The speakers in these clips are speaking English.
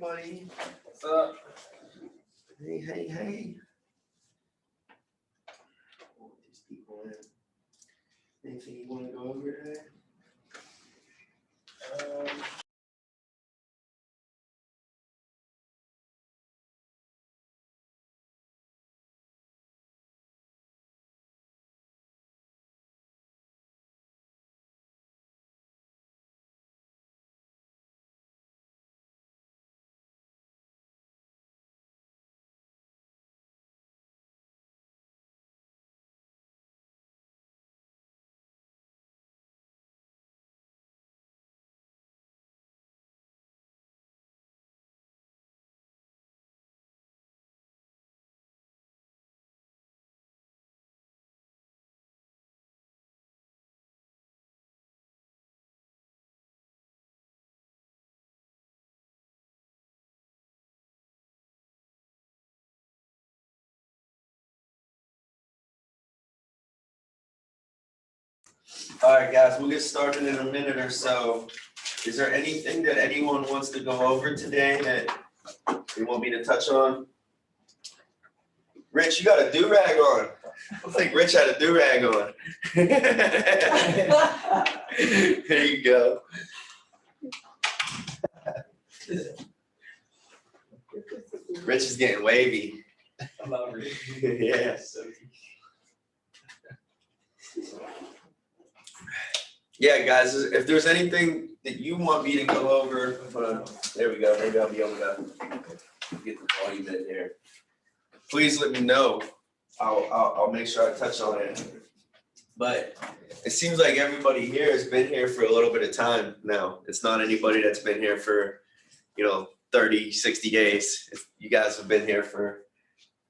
everybody. What's up? Hey, hey, hey. These people in. Anything you want to go over today? All right, guys, we'll get started in a minute or so. Is there anything that anyone wants to go over today that you want me to touch on? Rich, you got a do-rag on. I think Rich had a do-rag on. There you go. Rich is getting wavy. I love Rich. Yes. Yeah, guys, if there's anything that you want me to go over, there we go. Maybe I'll be able to get the volume in here. Please let me know. I'll make sure I touch on it. But it seems like everybody here has been here for a little bit of time now. It's not anybody that's been here for, 30, 60 days. You guys have been here for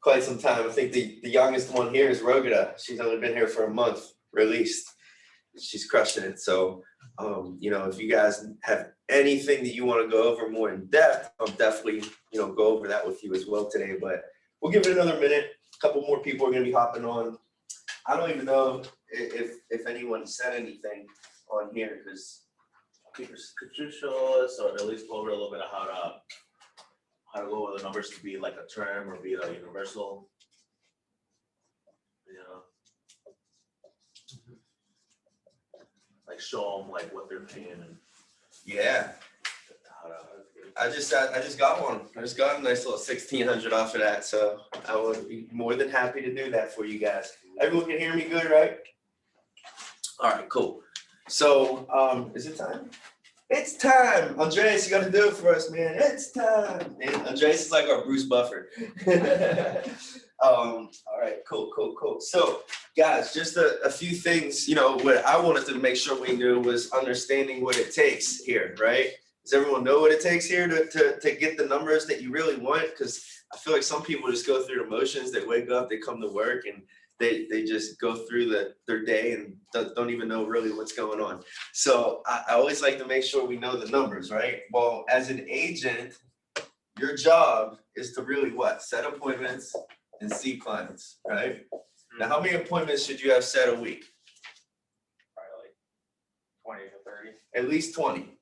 quite some time. I think the youngest one here is Rogada. She's only been here for a month, released. She's crushing it. So, if you guys have anything that you want to go over more in depth, I'll definitely, go over that with you as well today. But we'll give it another minute. A couple more people are going to be hopping on. I don't even know if anyone said anything on here because Could you show us, or at least go over a little bit of how to go over the numbers to be like a term or be a universal? Like show them like what they're paying and yeah. how to. I just got one. I just got a nice little 1,600 off of that, so I would be more than happy to do that for you guys. Everyone can hear me good, right? All right, cool. So, is it time? It's time. Andreas, you got to do it for us, man. It's time. And Andreas is like our Bruce Buffer. All right, cool. So, guys, just a few things. What I wanted to make sure we knew was understanding what it takes here, right? Does everyone know what it takes here to get the numbers that you really want? Because I feel like some people just go through the motions. They wake up, they come to work, and they just go through their day and don't even know really what's going on. So I always like to make sure we know the numbers, right? Well, as an agent, your job is to really what? Set appointments and see clients, right? Now, how many appointments should you have set a week? Probably like 20 to 30. At least 20.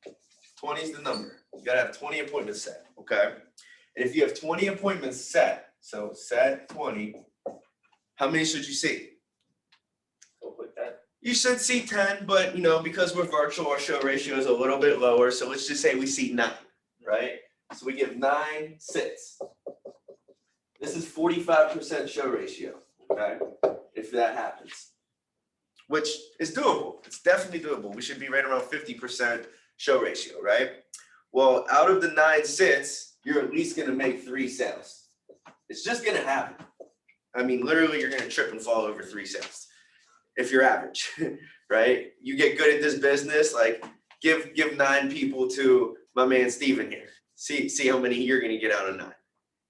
20 is the number. You gotta have 20 appointments set, okay? And if you have 20 appointments set, so set 20, how many should you see? Go with that. You should see 10, but because we're virtual, our show ratio is a little bit lower. So let's just say we see 9, right? So we give 9 sits. This is 45% show ratio, okay? If that happens, which is doable. It's definitely doable. We should be right around 50% show ratio, right? Well, out of the 9 sits, you're at least gonna make 3 sales. It's just gonna happen. I mean, literally, you're gonna trip and fall over 3 sales if you're average, right? You get good at this business, like give 9 people to my man Steven here. See how many you're gonna get out of 9.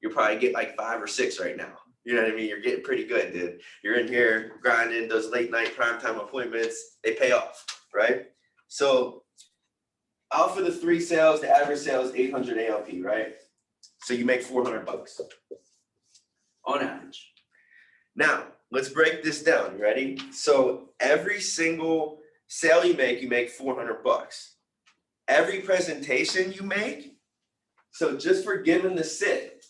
You'll probably get like 5 or 6 right now. You know what I mean? You're getting pretty good, dude. You're in here grinding those late night primetime appointments. They pay off, right? So out for the 3 sales, the average sale is 800 ALP, right? So you make $400 on average. Now, let's break this down. You ready? So every single sale you make $400. Every presentation you make, So just for giving the sit,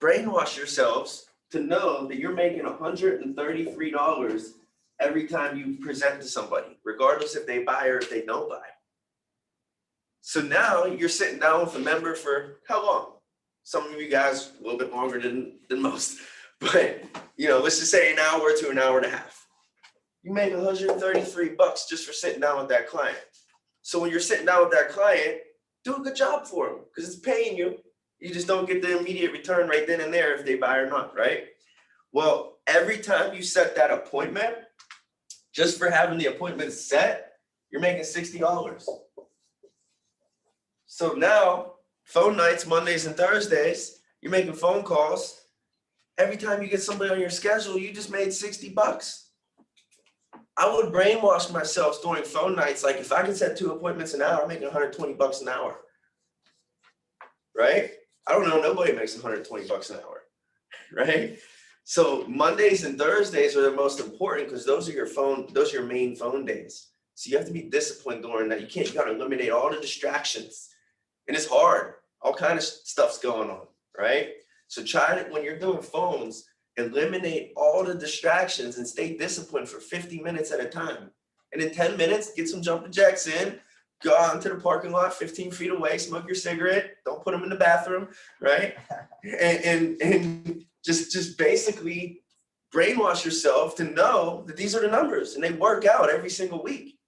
brainwash yourselves to know that you're making $133 every time you present to somebody, regardless if they buy or if they don't buy. So now you're sitting down with a member for how long? Some of you guys a little bit longer than most, but let's just say an hour to an hour and a half. You make $133 just for sitting down with that client. So when you're sitting down with that client, do a good job for them because it's paying you. You just don't get the immediate return right then and there if they buy or not, right? Well, every time you set that appointment, just for having the appointment set, you're making $60. So now, phone nights, Mondays and Thursdays, you're making phone calls. Every time you get somebody on your schedule, you just made $60. I would brainwash myself during phone nights. Like if I can set 2 appointments an hour, I'm making $120 an hour, right? I don't know, nobody makes $120 an hour, right? So Mondays and Thursdays are the most important because those are your main phone days. So you have to be disciplined during that. You gotta eliminate all the distractions. And it's hard, all kind of stuff's going on, right? So try to, when you're doing phones, eliminate all the distractions and stay disciplined for 50 minutes at a time. And in 10 minutes, get some jumping jacks in, go out into the parking lot 15 feet away, smoke your cigarette, don't put them in the bathroom, right? And just basically brainwash yourself to know that these are the numbers and they work out every single week.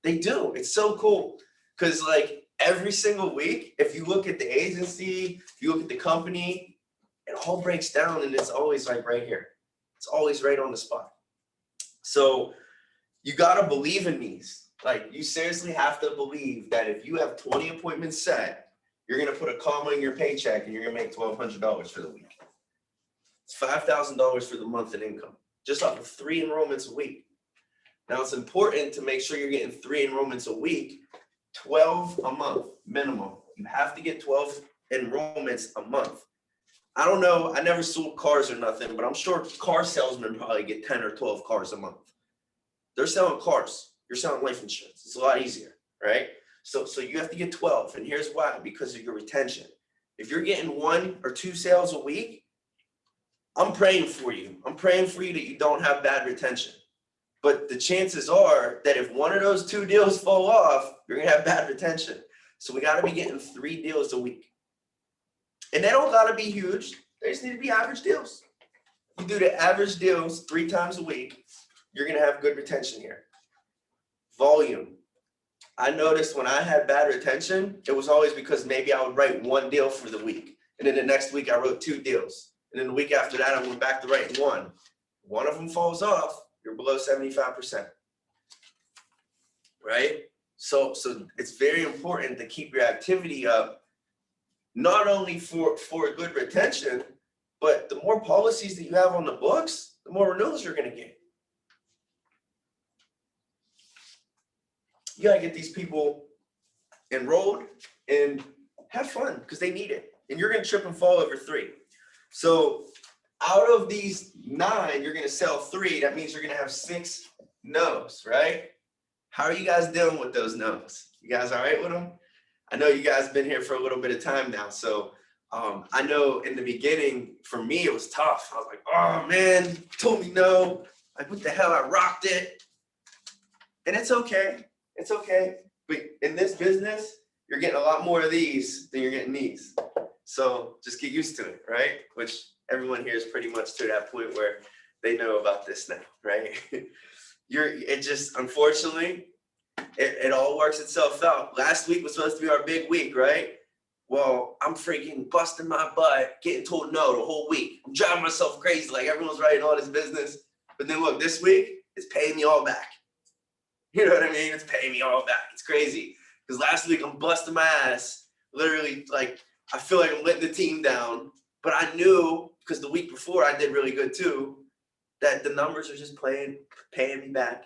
They do. It's so cool. Because like every single week, if you look at the agency, if you look at the company, it all breaks down and it's always like right here. It's always right on the spot. So you got to believe in these. Like you seriously have to believe that if you have 20 appointments set, you're going to put a comma in your paycheck and you're going to make $1,200 for the week. It's $5,000 for the month in income, just off of 3 enrollments a week. Now it's important to make sure you're getting 3 enrollments a week, 12 a month minimum. You have to get 12 enrollments a month. I don't know, I never sold cars or nothing, but I'm sure car salesmen probably get 10 or 12 cars a month. They're selling cars. You're selling life insurance. It's a lot easier, right? So you have to get 12. And here's why, because of your retention. If you're getting 1 or 2 sales a week, I'm praying for you. I'm praying for you that you don't have bad retention. But the chances are that if 1 of those 2 deals fall off, you're gonna have bad retention. So we gotta be getting 3 deals a week. And they don't gotta be huge. They just need to be average deals. You do the average deals 3 times a week, you're gonna have good retention here. Volume. I noticed when I had bad retention, it was always because maybe I would write 1 deal for the week. And then the next week I wrote 2 deals. And then the week after that, I went back to writing 1. One of them falls off, you're below 75%. Right? So it's very important to keep your activity up, not only for a good retention, but the more policies that you have on the books, the more renewals you're going to get. You got to get these people enrolled and have fun because they need it. And you're going to trip and fall over 3. So out of these 9, you're going to sell 3. That means you're going to have 6 no's, right? How are you guys dealing with those no's? You guys all right with them? I know you guys been here for a little bit of time now. So I know in the beginning, for me, it was tough. I was like, oh man, you told me no. Like, what the hell? I rocked it. And it's okay. It's okay. But in this business, you're getting a lot more of these than you're getting these. So just get used to it, right? Which everyone here is pretty much to that point where they know about this now, right? It just, unfortunately, it all works itself out. Last week was supposed to be our big week, right? Well, I'm freaking busting my butt, getting told no the whole week. I'm driving myself crazy, like everyone's writing all this business. But then look, this week, it's paying me all back. You know what I mean? It's paying me all back. It's crazy. Because last week, I'm busting my ass. Literally, like, I feel like I'm letting the team down. But I knew, because the week before I did really good too, that the numbers are just paying me back,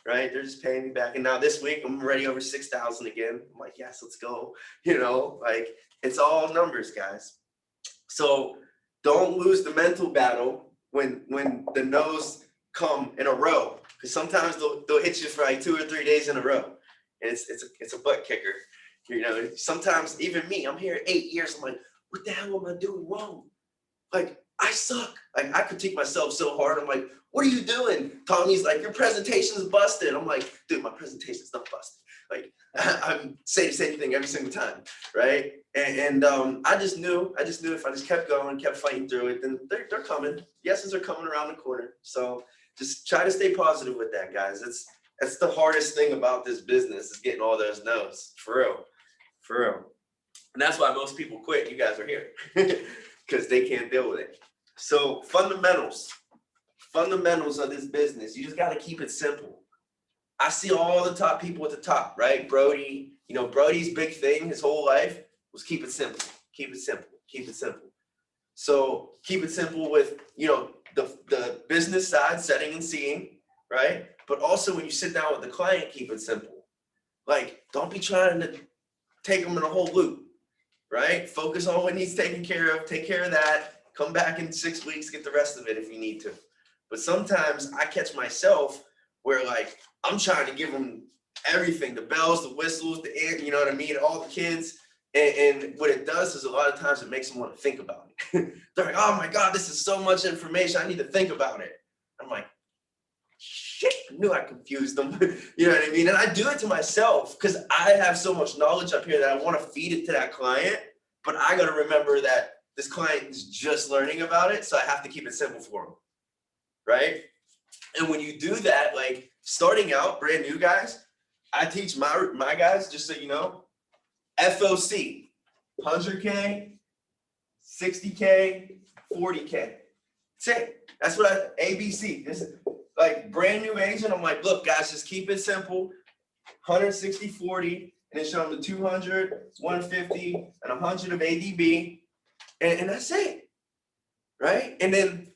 right? They're just paying me back. And now this week, I'm already over 6,000 again. I'm like, yes, let's go. You know, like, it's all numbers, guys. So don't lose the mental battle when the no's come in a row. Because sometimes they'll hit you for like 2 or 3 days in a row. And it's a butt kicker. You know, sometimes even me, I'm here 8 years, I'm like, what the hell am I doing wrong? Like, I suck. Like, I critique myself so hard. I'm like, what are you doing? Tommy's like, your presentation's busted. I'm like, dude, my presentation's not busted. Like, I'm saying the same thing every single time, right? And I just knew if I just kept going, kept fighting through it, then they're coming. Yeses are coming around the corner. So just try to stay positive with that, guys. That's the hardest thing about this business is getting all those no's, for real. And that's why most people quit. You guys are here because they can't deal with it. So fundamentals of this business. You just got to keep it simple. I see all the top people at the top, right? Brody, you know, Brody's big thing his whole life was keep it simple. So keep it simple with, you know, the business side, setting and seeing, right? But also when you sit down with the client, keep it simple. Like, don't be trying to take them in a whole loop, right? Focus on what needs taken care of, take care of that, come back in 6 weeks, get the rest of it if you need to. But sometimes I catch myself where like, I'm trying to give them everything, the bells, the whistles, you know what I mean, all the kids. And what it does is a lot of times it makes them want to think about it. They're like, oh my God, this is so much information. I need to think about it. I'm like, shit, I knew I confused them. You know what I mean? And I do it to myself because I have so much knowledge up here that I want to feed it to that client. But I got to remember that this client is just learning about it. So I have to keep it simple for them. Right? And when you do that, like starting out, brand new guys, I teach my guys, just so you know, FOC, 100K, 60K, 40K. That's it. That's what ABC. This is like brand new agent. I'm like, look, guys, just keep it simple. 160, 40, and then show them the 200, 150, and 100 of ADB. And that's it. Right? And then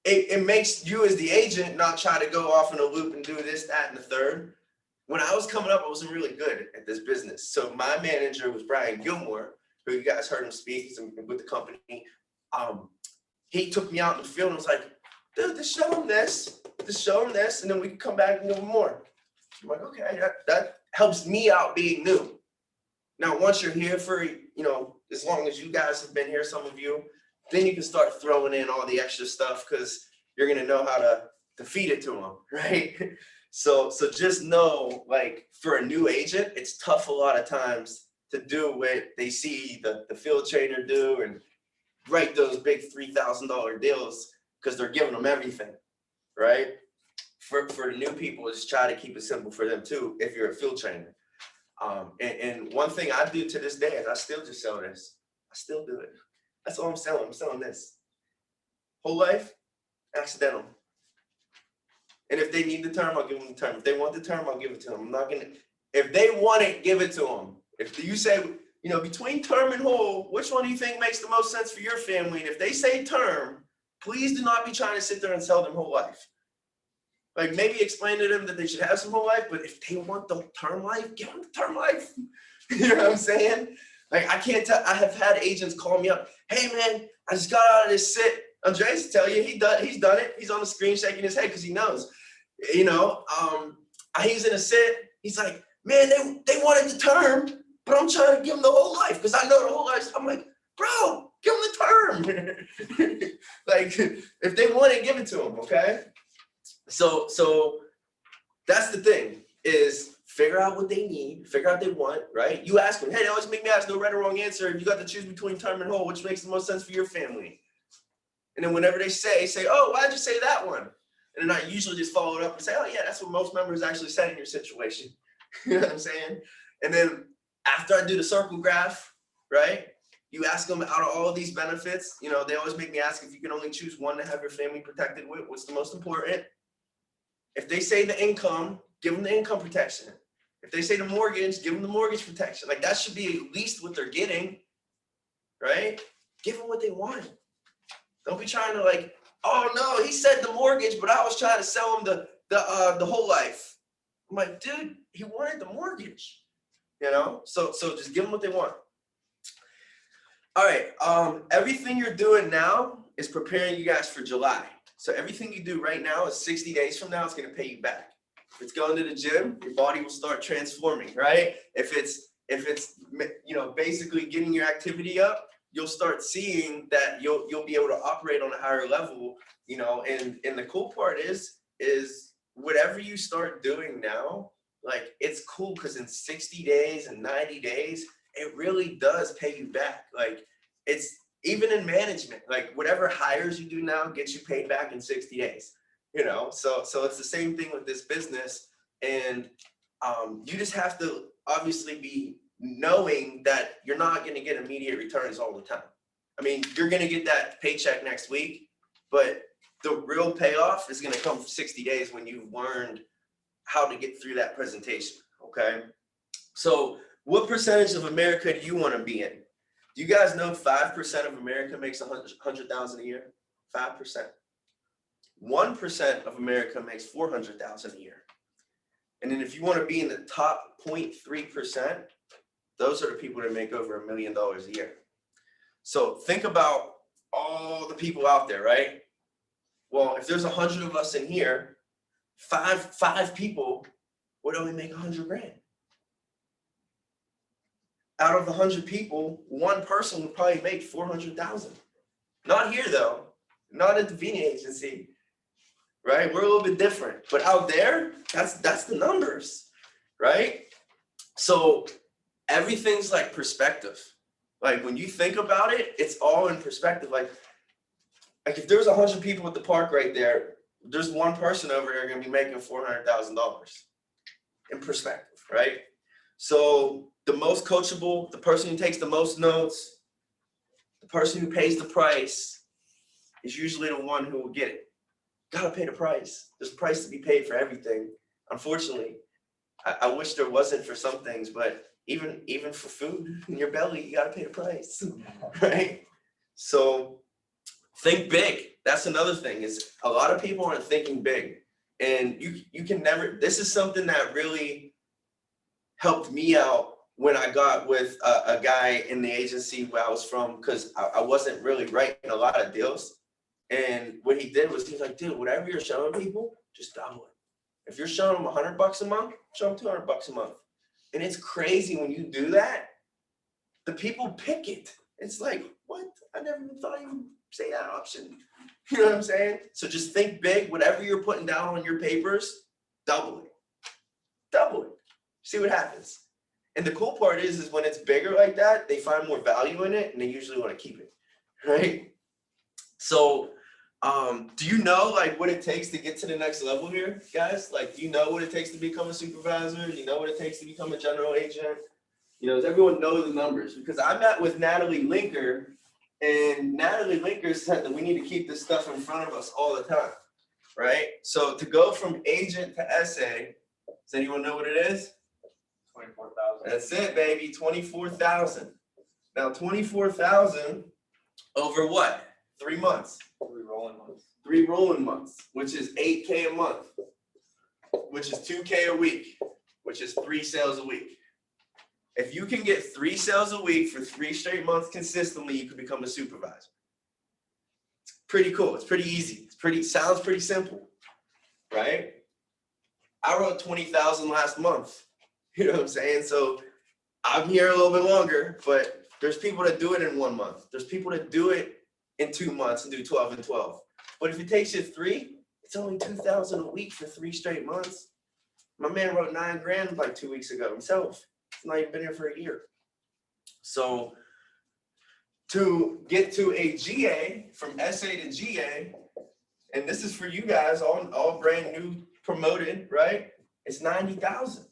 it makes you as the agent not try to go off in a loop and do this, that, and the third. When I was coming up, I wasn't really good at this business. So my manager was Brian Gilmore, who you guys heard him speak. He's with the company. He took me out in the field and was like, dude, just show him this, and then we can come back and do more. I'm like, okay, that helps me out being new. Now, once you're here for, you know, as long as you guys have been here, some of you, then you can start throwing in all the extra stuff because you're going to know how to feed it to them, right? So just know, like, for a new agent, it's tough a lot of times to do what they see the field trainer do and write those big $3,000 deals because they're giving them everything, right? For the new people, just try to keep it simple for them too if you're a field trainer. And one thing I do to this day is I still just sell this. I still do it. That's all I'm selling. I'm selling this. Whole life, accidental. And if they need the term, I'll give them the term. If they want the term, I'll give it to them. I'm not gonna, if they want it, give it to them. If you say, you know, between term and whole, which one do you think makes the most sense for your family? And if they say term, please do not be trying to sit there and sell them whole life. Like maybe explain to them that they should have some whole life, but if they want the term life, give them the term life. You know what I'm saying? Like I can't tell, I have had agents call me up. Hey man, I just got out of this sit. Andres tell you he's done it. He's on the screen shaking his head because he knows. You know, he's in a sit. He's like, man, they wanted the term, but I'm trying to give them the whole life because I know the whole life. I'm like, bro, give them the term. Like, if they want it, give it to them, okay? So that's the thing is figure out what they need, figure out what they want, right? You ask them, hey, they always make me ask no right or wrong answer. You got to choose between term and whole, which makes the most sense for your family. And then whenever they say, oh, why'd you say that one? And then I usually just follow it up and say, oh yeah, that's what most members actually said in your situation. You know what I'm saying? And then after I do the circle graph, right? You ask them out of all of these benefits, you know, they always make me ask if you can only choose one to have your family protected with, what's the most important? If they say the income, give them the income protection. If they say the mortgage, give them the mortgage protection. Like that should be at least what they're getting, right? Give them what they want. Don't be trying to like, oh no, he said the mortgage, but I was trying to sell him the whole life. I'm like, dude, he wanted the mortgage, you know? So just give them what they want. All right, everything you're doing now is preparing you guys for July. So everything you do right now is 60 days from now, it's gonna pay you back. If it's going to the gym, your body will start transforming, right? If it's if it's, basically getting your activity up, you'll start seeing that you'll be able to operate on a higher level, and the cool part is whatever you start doing now, like it's cool because in 60 days and 90 days, it really does pay you back. Like it's even in management, like whatever hires you do now gets you paid back in 60 days, so it's the same thing with this business. And you just have to obviously be knowing that you're not going to get immediate returns all the time. I mean, you're going to get that paycheck next week, but the real payoff is going to come for 60 days when you've learned how to get through that presentation. Okay. So what percentage of America do you want to be in? Do you guys know 5% of America makes 100,000 a year? 5%. 1% of America makes 400,000 a year. And then if you want to be in the top 0.3%, those are the people that make over $1 million a year. So think about all the people out there, right? Well, if there's 100 of us in here, five people would only make 100 grand. Out of the 100 people, one person would probably make 400,000. Not here though, not at the Vina agency, right? We're a little bit different, but out there, that's the numbers, right? So everything's like perspective. Like when you think about it, it's all in perspective. Like if there's 100 people at the park right there, there's one person over there going to be making $400,000 in perspective, right? So the most coachable, the person who takes the most notes, the person who pays the price is usually the one who will get it. Gotta pay the price. There's a price to be paid for everything. Unfortunately, I wish there wasn't for some things, but even for food in your belly, you gotta pay the price, right? So think big. That's another thing, is a lot of people aren't thinking big, and you can never. This is something that really helped me out when I got with a guy in the agency where I was from, because I wasn't really writing a lot of deals. And what he did was he's like, dude, whatever you're showing people, just double it. If you're showing them $100 a month, show them $200 a month. And it's crazy when you do that, the people pick it. It's like, what? I never even thought you would say that option. You know what I'm saying? So just think big. Whatever you're putting down on your papers, double it. Double it. See what happens. And the cool part is when it's bigger like that, they find more value in it and they usually want to keep it, right? So do you know like what it takes to get to the next level here, guys? Like, do you know what it takes to become a supervisor? Do you know what it takes to become a general agent? Does everyone know the numbers? Because I met with Natalie Linker, and Natalie Linker said that we need to keep this stuff in front of us all the time, right? So to go from agent to SA, does anyone know what it is? 24,000. That's it, baby, 24,000. Now 24,000 over what? 3 months. 3 rolling months. 3 rolling months, which is $8K a month, which is $2K a week, which is 3 sales a week. If you can get 3 sales a week for 3 straight months consistently, you can become a supervisor. It's pretty cool. It's pretty easy. Sounds pretty simple, right? I wrote 20,000 last month. You know what I'm saying? So I'm here a little bit longer, but there's people that do it in 1 month. There's people that do it in 2 months and do 12 and 12. But if it takes you 3, it's only 2,000 a week for 3 straight months. My man wrote 9 grand like 2 weeks ago himself. He's not even been here for a year. So to get to a GA, from SA to GA, and this is for you guys, all brand new promoted, right? It's 90,000.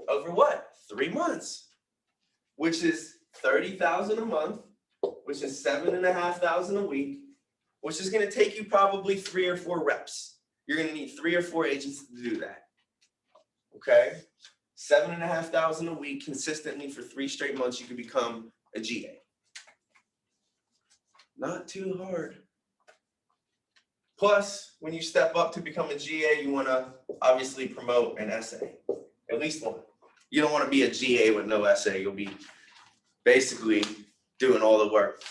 Over what? 3 months, which is 30,000 a month, which is 7,500 a week, which is going to take you probably 3 or 4 reps. You're going to need 3 or 4 agents to do that. Okay, 7,500 a week consistently for 3 straight months. You can become a GA. Not too hard. Plus, when you step up to become a GA, you want to obviously promote an SA, at least one. You don't want to be a GA with no SA. You'll be basically doing all the work.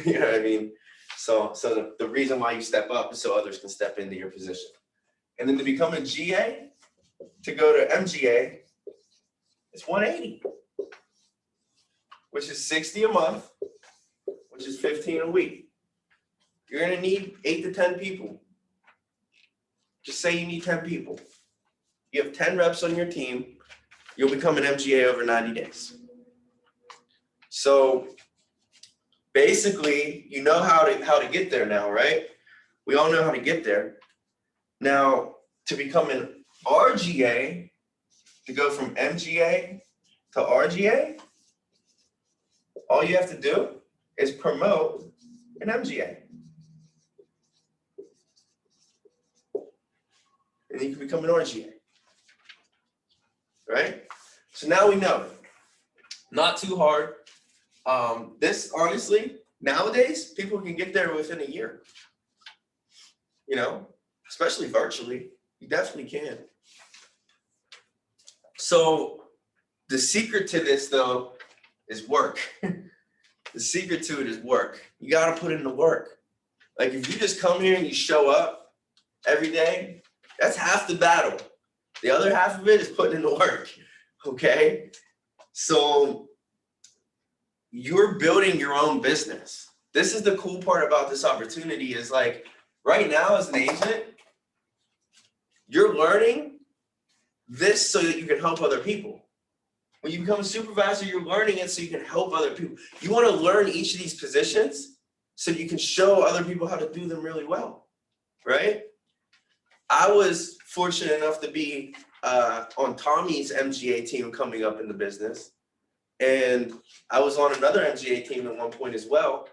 You know what I mean? So the reason why you step up is so others can step into your position. And then to become a GA, to go to MGA, It's 180, which is 60 a month, which is 15 a week. You're gonna need 8 to 10 people. Just say you need 10 people. You have 10 reps on your team, you'll become an MGA over 90 days. So basically, you know how to get there now, right? We all know how to get there. Now, to become an RGA, to go from MGA to RGA, all you have to do is promote an MGA. And you can become an RGA. Right? So now we know. Not too hard. This honestly, nowadays, people can get there within a year. You know, especially virtually. You definitely can. So the secret to this though is work. The secret to it is work. You gotta put in the work. Like if you just come here and you show up every day, that's half the battle. The other half of it is putting in the work, okay? So you're building your own business. This is the cool part about this opportunity is like, right now as an agent, you're learning this so that you can help other people. When you become a supervisor, you're learning it so you can help other people. You want to learn each of these positions so you can show other people how to do them really well, right? I was fortunate enough to be on Tommy's MGA team coming up in the business. And I was on another MGA team at one point as well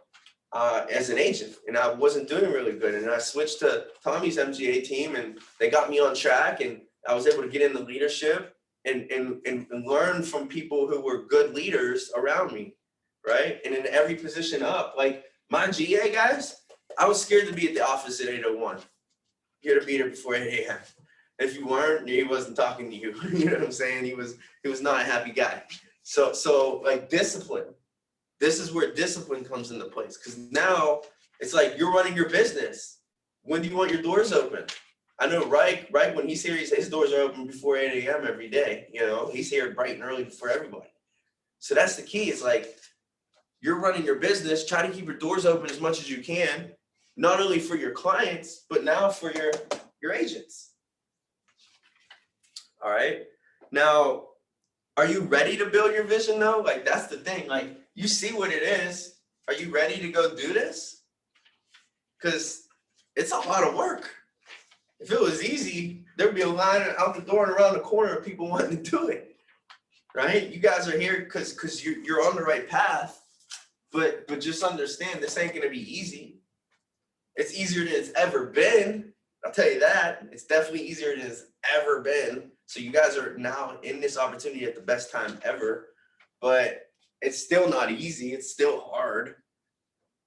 as an agent. And I wasn't doing really good. And I switched to Tommy's MGA team and they got me on track and I was able to get into leadership and learn from people who were good leaders around me, right? And in every position up, like my GA guys, I was scared to be at the office at 8:01. Here to be there before 8 a.m. If you weren't, he wasn't talking to you. You know what I'm saying? He was not a happy guy. So like discipline. This is where discipline comes into place. Because now it's like you're running your business. When do you want your doors open? I know Reich, when he's here, his doors are open before 8 a.m. every day. You know, he's here bright and early for everybody. So that's the key. It's like you're running your business, try to keep your doors open as much as you can, not only for your clients, but now for your agents. All right. Now, are you ready to build your vision though? Like that's the thing. Like you see what it is. Are you ready to go do this? Because it's a lot of work. If it was easy, there'd be a line out the door and around the corner of people wanting to do it. Right? You guys are here because you're on the right path. But just understand this ain't gonna be easy. It's easier than it's ever been. I'll tell you that. It's definitely easier than it's ever been. So you guys are now in this opportunity at the best time ever, but it's still not easy. It's still hard.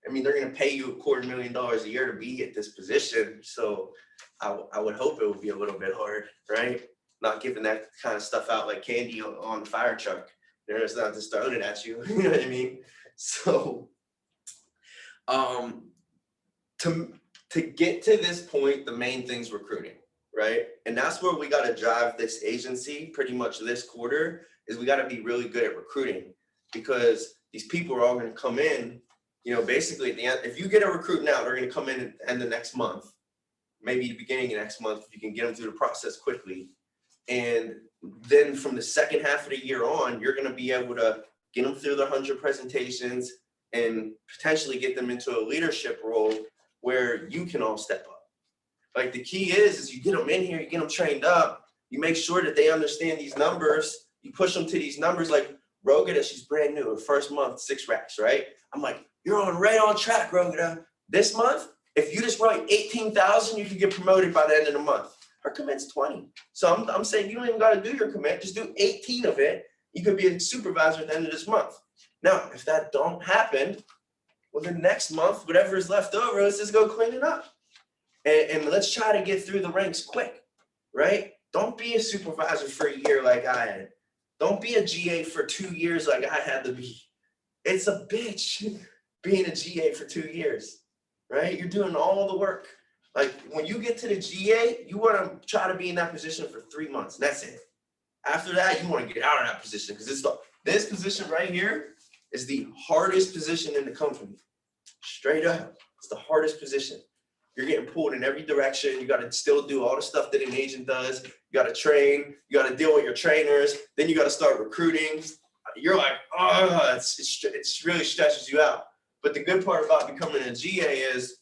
I mean, they're going to pay you $250,000 a year to be at this position. So I would hope it would be a little bit hard, right? Not giving that kind of stuff out like candy on the fire truck. It's not just throwing it at you. You know what I mean? So to get to this point, the main thing's recruiting, right? And that's where we got to drive this agency pretty much this quarter is we got to be really good at recruiting because these people are all going to come in, you know, basically at the end, if you get a recruit now, they're going to come in at the end of next month, maybe the beginning of next month, if you can get them through the process quickly. And then from the second half of the year on, you're going to be able to get them through the 100 presentations and potentially get them into a leadership role where you can all step up. Like the key is you get them in here, you get them trained up, you make sure that they understand these numbers, you push them to these numbers like Rogada, she's brand new, her first month, 6 racks, right? I'm like, you're right on track, Rogada. This month, if you just write 18,000, you can get promoted by the end of the month. Her commit's 20. So I'm saying you don't even got to do your commit, just do 18 of it. You could be a supervisor at the end of this month. Now, if that don't happen, well, the next month, whatever is left over, let's just go clean it up. And let's try to get through the ranks quick, right? Don't be a supervisor for a year like I had. Don't be a GA for 2 years like I had to be. It's a bitch being a GA for 2 years, right? You're doing all the work. Like when you get to the GA, you want to try to be in that position for 3 months. That's it. After that, you want to get out of that position because this position right here is the hardest position in the company. Straight up, it's the hardest position. You're getting pulled in every direction. You got to still do all the stuff that an agent does. You got to train. You got to deal with your trainers. Then you got to start recruiting. You're like, oh, it's really stretches you out. But the good part about becoming a GA is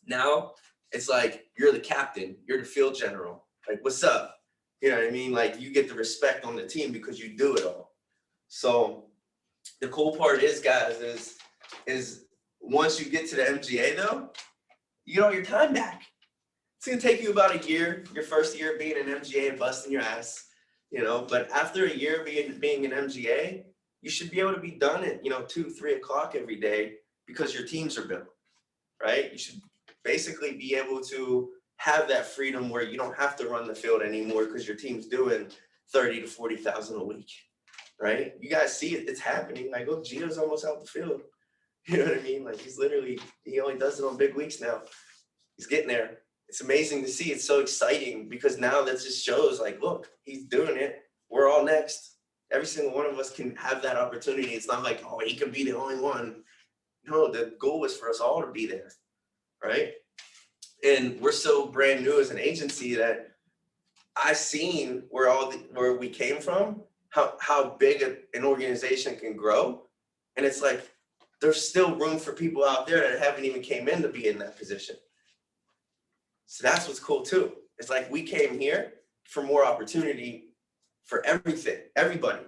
now it's like you're the captain. You're the field general. Like, what's up? You know what I mean? Like, you get the respect on the team because you do it all. So the cool part is, guys, is once you get to the MGA though, you get all your time back. It's gonna take you about a year, your first year being an MGA and busting your ass, you know, but after a year being an MGA, you should be able to be done at, 2, 3 o'clock every day because your teams are built, right? You should basically be able to have that freedom where you don't have to run the field anymore because your team's doing 30 to 40,000 a week, right? You guys see it, it's happening. Like, look, Gio's almost out the field. You know what I mean? Like, he only does it on big weeks now. He's getting there. It's amazing to see. It's so exciting because now that just shows like, look, he's doing it. We're all next. Every single one of us can have that opportunity. It's not like, oh, he can be the only one. No, the goal is for us all to be there, right? And we're so brand new as an agency that I've seen where we came from, how big an organization can grow. And it's like, there's still room for people out there that haven't even came in to be in that position. So that's what's cool too. It's like we came here for more opportunity for everybody.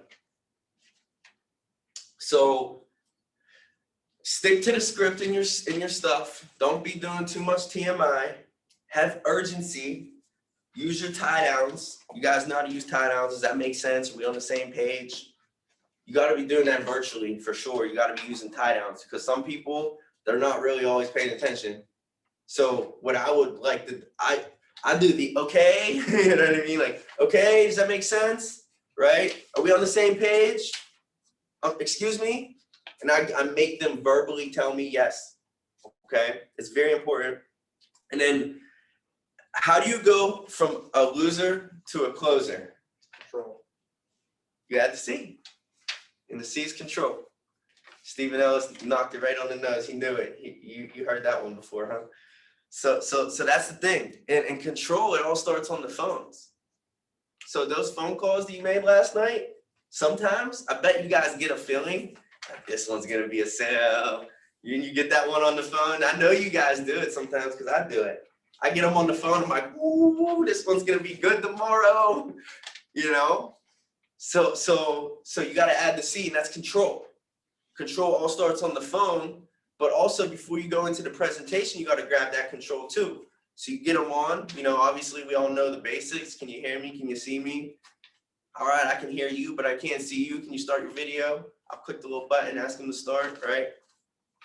So stick to the script in your stuff. Don't be doing too much TMI. Have urgency. Use your tie downs. You guys know how to use tie downs. Does that make sense? Are we on the same page? You got to be doing that virtually for sure. You got to be using tie downs because some people, they're not really always paying attention. So what I would like to, I do the okay, you know what I mean? Like, okay, does that make sense? Right? Are we on the same page? Excuse me? And I make them verbally tell me yes. Okay? It's very important. And then how do you go from a loser to a closer? Control. You add the C. And the C is control. Stephen Ellis knocked it right on the nose. He knew it. You heard that one before, huh? So that's the thing. And control, it all starts on the phones. So those phone calls that you made last night, sometimes I bet you guys get a feeling like this one's gonna be a sale. You get that one on the phone. I know you guys do it sometimes because I do it. I get them on the phone. I'm like, ooh, this one's gonna be good tomorrow. You know. So you got to add the C, and that's control. Control all starts on the phone, but also before you go into the presentation, you got to grab that control too. So you get them on. Obviously we all know the basics. Can you hear me? Can you see me? All right, I can hear you, but I can't see you. Can you start your video? I'll click the little button, ask them to start, right?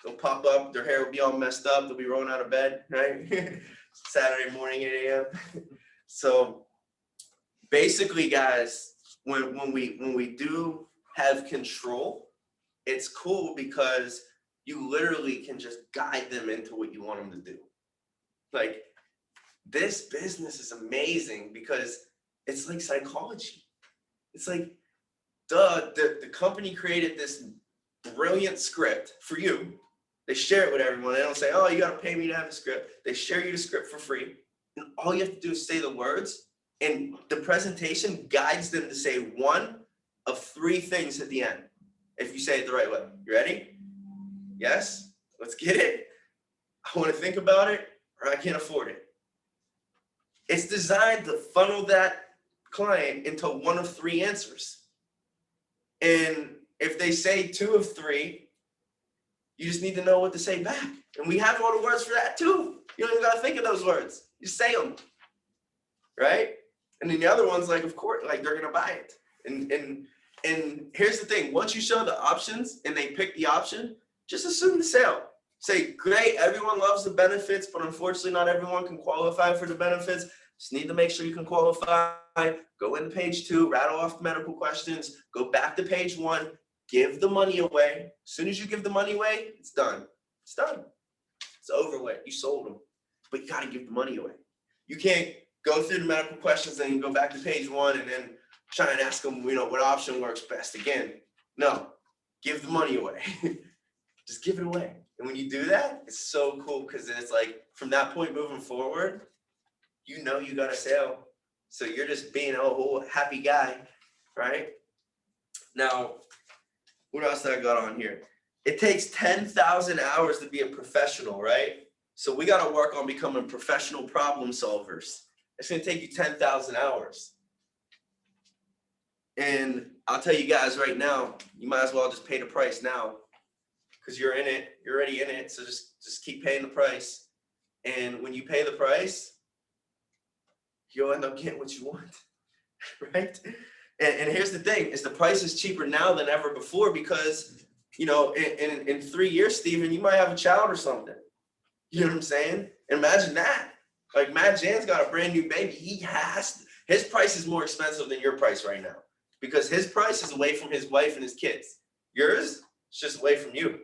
They'll pop up, their hair will be all messed up, they'll be rolling out of bed, right? Saturday morning, 8 a.m. So basically, guys, when we do have control, it's cool because you literally can just guide them into what you want them to do. Like, this business is amazing because it's like psychology. It's like, the company created this brilliant script for you. They share it with everyone. They don't say, oh, you got to pay me to have a script. They share you the script for free. And all you have to do is say the words, and the presentation guides them to say one of 3 things at the end. If you say it the right way. You ready? Yes? Let's get it. I want to think about it, or I can't afford it. It's designed to funnel that client into one of 3 answers. And if they say 2 of 3, you just need to know what to say back. And we have all the words for that too. You don't even gotta think of those words. You say them, right? And then the other one's like, of course, like they're gonna buy it. And here's the thing, once you show the options and they pick the option, just assume the sale. Say, great, everyone loves the benefits, but unfortunately not everyone can qualify for the benefits. Just need to make sure you can qualify. Go into page 2, rattle off the medical questions, go back to page 1, give the money away. As soon as you give the money away, it's done. It's done. It's over with. You sold them. But you got to give the money away. You can't go through the medical questions and go back to page 1 and then try and ask them, what option works best. Again, no, give the money away. Just give it away. And when you do that, it's so cool because it's like from that point moving forward, you got a sale. So you're just being a whole happy guy, right? Now, what else did I got on here? It takes 10,000 hours to be a professional, right? So we got to work on becoming professional problem solvers. It's going to take you 10,000 hours. And I'll tell you guys right now, you might as well just pay the price now because you're in it. You're already in it. So just keep paying the price. And when you pay the price, you'll end up getting what you want, right? And here's the thing, is the price is cheaper now than ever before because, in 3 years, Steven, you might have a child or something. You know what I'm saying? Imagine that. Like Matt Jan's got a brand new baby. His price is more expensive than your price right now because his price is away from his wife and his kids. Yours is just away from you,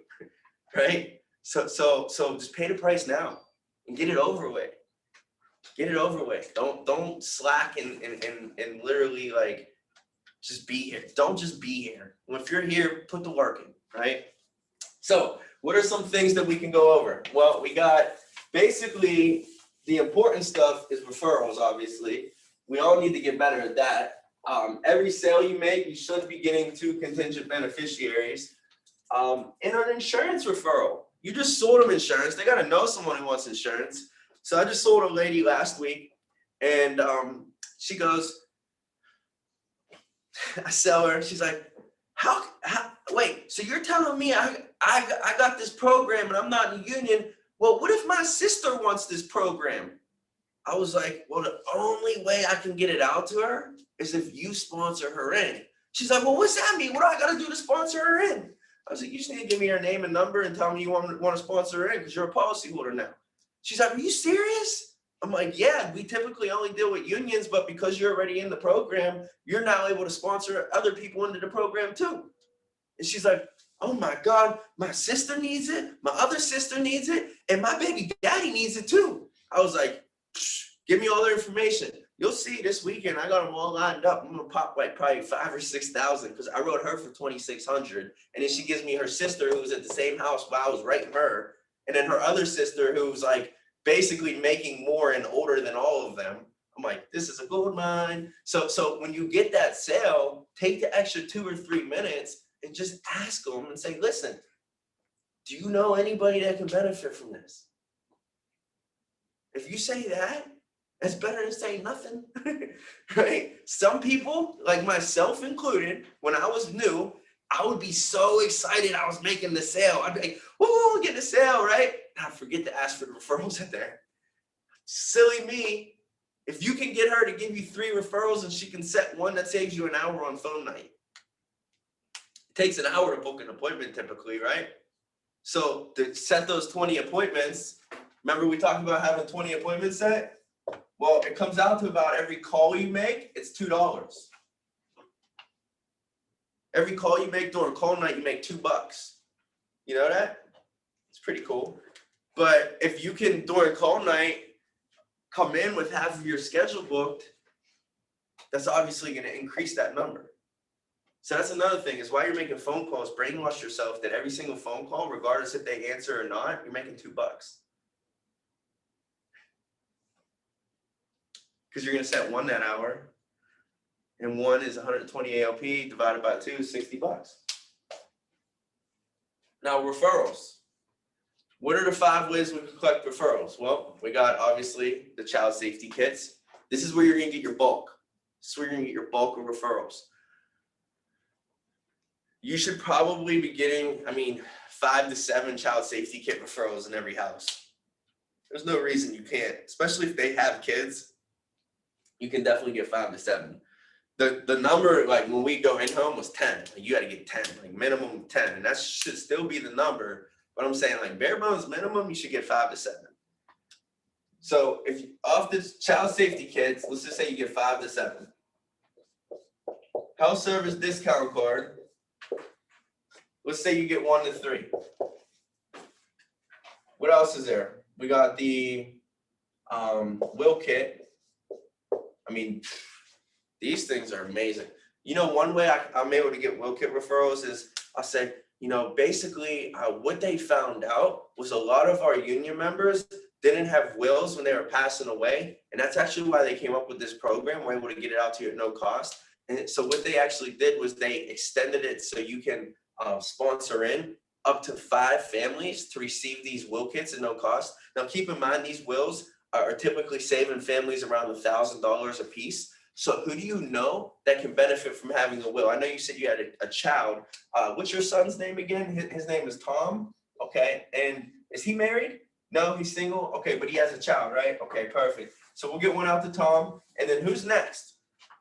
right? So just pay the price now and get it over with. Get it over with. Don't slack and literally like just be here. Don't just be here. If you're here, put the work in, right? So what are some things that we can go over? Well, we got basically the important stuff is referrals, obviously. We all need to get better at that. Every sale you make, you should be getting 2 contingent beneficiaries. And an insurance referral. You just sold them insurance. They got to know someone who wants insurance. So I just sold a lady last week and she goes, I sell her. She's like, how wait, so you're telling me I got this program and I'm not in a union. Well, what if my sister wants this program? I was like, well, the only way I can get it out to her is if you sponsor her in. She's like, well, what's that mean? What do I got to do to sponsor her in? I was like, you just need to give me her name and number and tell me you want to sponsor her in because you're a policyholder now. She's like, are you serious? I'm like, yeah, we typically only deal with unions, but because you're already in the program, you're now able to sponsor other people into the program too. And she's like, oh my God, my sister needs it, my other sister needs it, and my baby daddy needs it too. I was like, give me all the information. You'll see this weekend, I got them all lined up. I'm gonna pop like probably 5,000 or 6,000 because I wrote her for 2,600. And then she gives me her sister who's at the same house while I was writing her. And then her other sister who's like basically making more and older than all of them. I'm like, this is a gold mine. So when you get that sale, take the extra 2 or 3 minutes and just ask them and say, listen, do you know anybody that can benefit from this? If you say that, that's better than saying nothing, right? Some people, like myself included, when I was new, I would be so excited I was making the sale. I'd be like, whoa, getting a sale, right? And I'd forget to ask for the referrals in there. Silly me. If you can get her to give you 3 referrals and she can set one, that saves you an hour on phone night. It takes an hour to book an appointment typically, right? So to set those 20 appointments, remember we talked about having 20 appointments set? Well, it comes out to about every call you make, it's $2. Every call you make during call night, you make $2. You know that? It's pretty cool. But if you can, during call night, come in with half of your schedule booked, that's obviously going to increase that number. So that's another thing is while you're making phone calls, brainwash yourself that every single phone call, regardless if they answer or not, you're making $2. Because you're going to set one that hour, and one is 120 ALP divided by 2 is $60. Now referrals. What are the 5 ways we can collect referrals? Well, we got obviously the child safety kits. This is where you're going to get your bulk. This is where you're going to get your bulk of referrals. You should probably be getting, 5 to 7 child safety kit referrals in every house. There's no reason you can't, especially if they have kids. You can definitely get 5 to 7. The number, like when we go in home, was 10. Like you got to get 10, like minimum 10, and that should still be the number. But I'm saying, like bare bones minimum, you should get 5 to 7. So if you, off this child safety kits, let's just say you get 5 to 7. Health service discount card. Let's say you get 1 to 3. What else is there? We got the will kit. these things are amazing. You know, one way I'm able to get will kit referrals is I'll say, you know, basically what they found out was a lot of our union members didn't have wills when they were passing away. And that's actually why they came up with this program. We're able to get it out to you at no cost. And so what they actually did was they extended it so you can sponsor in up to 5 families to receive these will kits at no cost. Now, keep in mind, these wills are typically saving families around $1,000 a piece. So who do you know that can benefit from having a will? I know you said you had a child. What's your son's name again? His name is Tom. Okay. And is he married? No, he's single. Okay, but he has a child, right? Okay, perfect. So we'll get one out to Tom. And then who's next?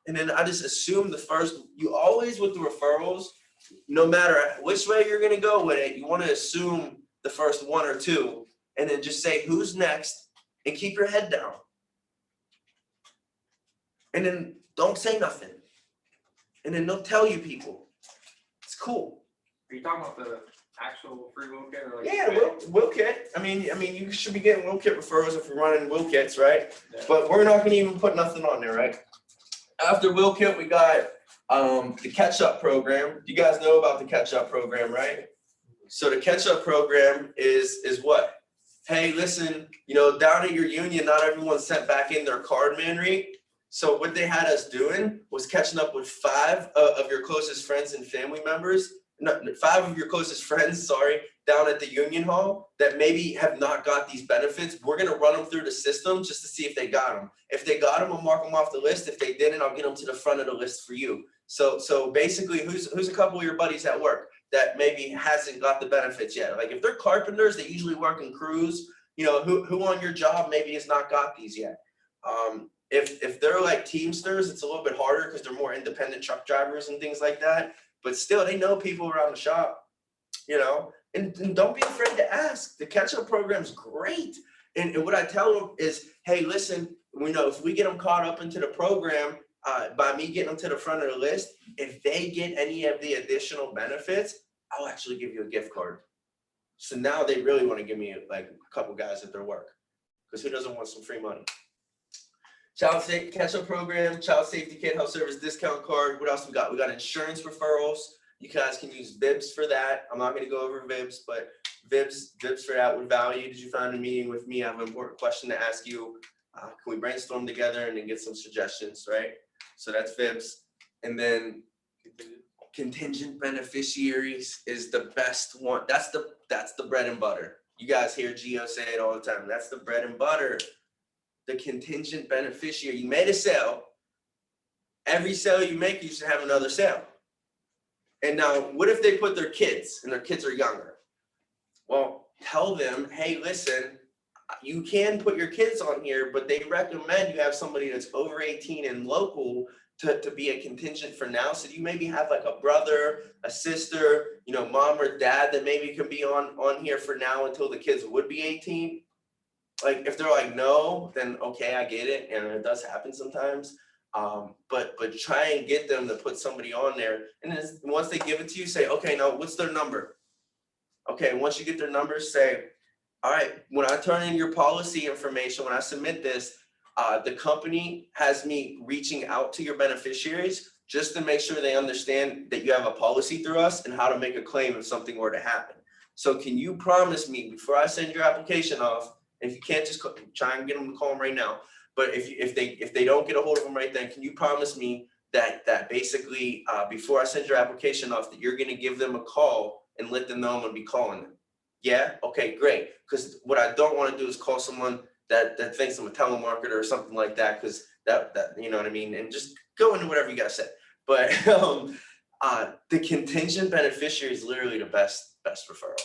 And then I just assume the first, you always with the referrals, no matter which way you're going to go with it, you want to assume the first 1 or 2 and then just say who's next and keep your head down. And then don't say nothing. And then they'll tell you people. It's cool. Are you talking about the actual free will kit or like? Yeah, will kit. I mean, you should be getting will kit referrals if you're running will kits, right? Yeah. But we're not gonna even put nothing on there, right? After will kit, we got the catch up program. You guys know about the catch up program, right? So the catch up program is what? Hey, listen, you know, down at your union, not everyone sent back in their card man rate. So what they had us doing was catching up with 5 of your closest friends and family members, 5 of your closest friends, down at the union hall that maybe have not got these benefits. We're gonna run them through the system just to see if they got them. If they got them, I'll mark them off the list. If they didn't, I'll get them to the front of the list for you. So basically, who's a couple of your buddies at work that maybe hasn't got the benefits yet? Like if they're carpenters, they usually work in crews. You know, who on your job maybe has not got these yet? If they're like Teamsters, it's a little bit harder because they're more independent truck drivers and things like that. But still, they know people around the shop, you know, and don't be afraid to ask. The catch-up program's great. And what I tell them is, hey, listen, we know if we get them caught up into the program, by me getting them to the front of the list, if they get any of the additional benefits, I'll actually give you a gift card. So now they really want to give me like a couple guys at their work, because who doesn't want some free money? Child safety catch-up program, child safety kit, health service discount card. What else we got? We got insurance referrals. You guys can use VIBs for that. I'm not going to go over VIBs, but VIBs for outward value. Did you find a meeting with me? I have an important question to ask you. Can we brainstorm together and then get some suggestions, right? So that's VIBs. And then contingent beneficiaries is the best one. That's the bread and butter. You guys hear Gio say it all the time. That's the bread and butter. The contingent beneficiary. You made a sale. Every sale you make, you should have another sale. And now, what if they put their kids and their kids are younger? Well, tell them, hey, listen, you can put your kids on here, but they recommend you have somebody that's over 18 and local to be a contingent for now. So you maybe have like a brother, a sister, you know, mom or dad that maybe can be on here for now until the kids would be 18. Like if they're like, no, then okay, I get it. And it does happen sometimes. But try and get them to put somebody on there. And then once they give it to you, say, okay, now what's their number? Okay, once you get their number, say, all right, when I turn in your policy information, when I submit this, the company has me reaching out to your beneficiaries just to make sure they understand that you have a policy through us and how to make a claim if something were to happen. So can you promise me before I send your application off, and if you can't, just try and get them to call them right now. But if they don't get a hold of them right then, can you promise me that basically before I send your application off, that you're going to give them a call and let them know I'm going to be calling them? Yeah. Okay. Great. Because what I don't want to do is call someone that thinks I'm a telemarketer or something like that. Because that you know what I mean. And just go into whatever you got to say. But the contingent beneficiary is literally the best referral.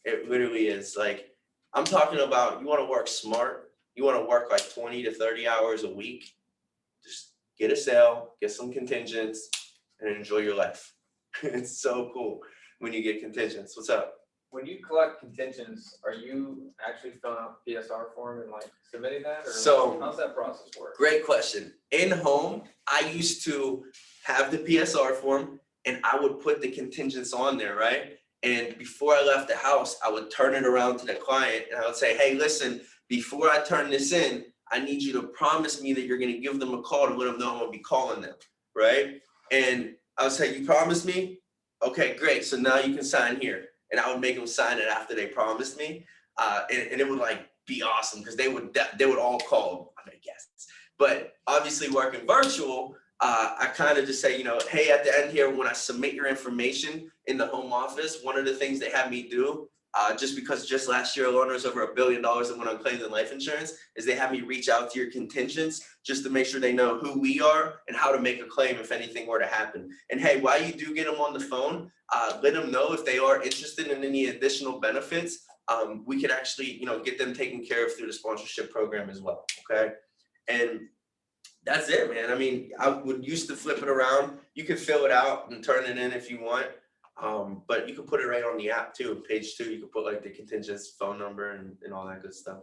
It literally is. Like I'm talking about, you want to work smart. You want to work like 20 to 30 hours a week. Just get a sale, get some contingents, and enjoy your life. It's so cool when you get contingents. What's up? When you collect contingents, are you actually filling out PSR form and like submitting that, or So- how's that process work? Great question. In home, I used to have the PSR form and I would put the contingents on there, right? And before I left the house, I would turn it around to the client and I would say, hey, listen, before I turn this in, I need you to promise me that you're gonna give them a call to let them know I'm gonna be calling them, right? And I would say, you promised me? Okay, great, so now you can sign here. And I would make them sign it after they promised me. And it would like be awesome, because they would all call, I guess. But obviously working virtual, I kind of just say, you know, hey, at the end here, when I submit your information in the home office, one of the things they have me do, just because just last year alone there was over $1 billion that went on claims and life insurance, is they have me reach out to your contingents just to make sure they know who we are and how to make a claim if anything were to happen. And hey, while you do get them on the phone, let them know if they are interested in any additional benefits. We can actually, you know, get them taken care of through the sponsorship program as well. Okay, and that's it, man. I mean, I would used to flip it around. You can fill it out and turn it in if you want. But you can put it right on the app too. Page 2, you can put like the contingent's phone number and all that good stuff.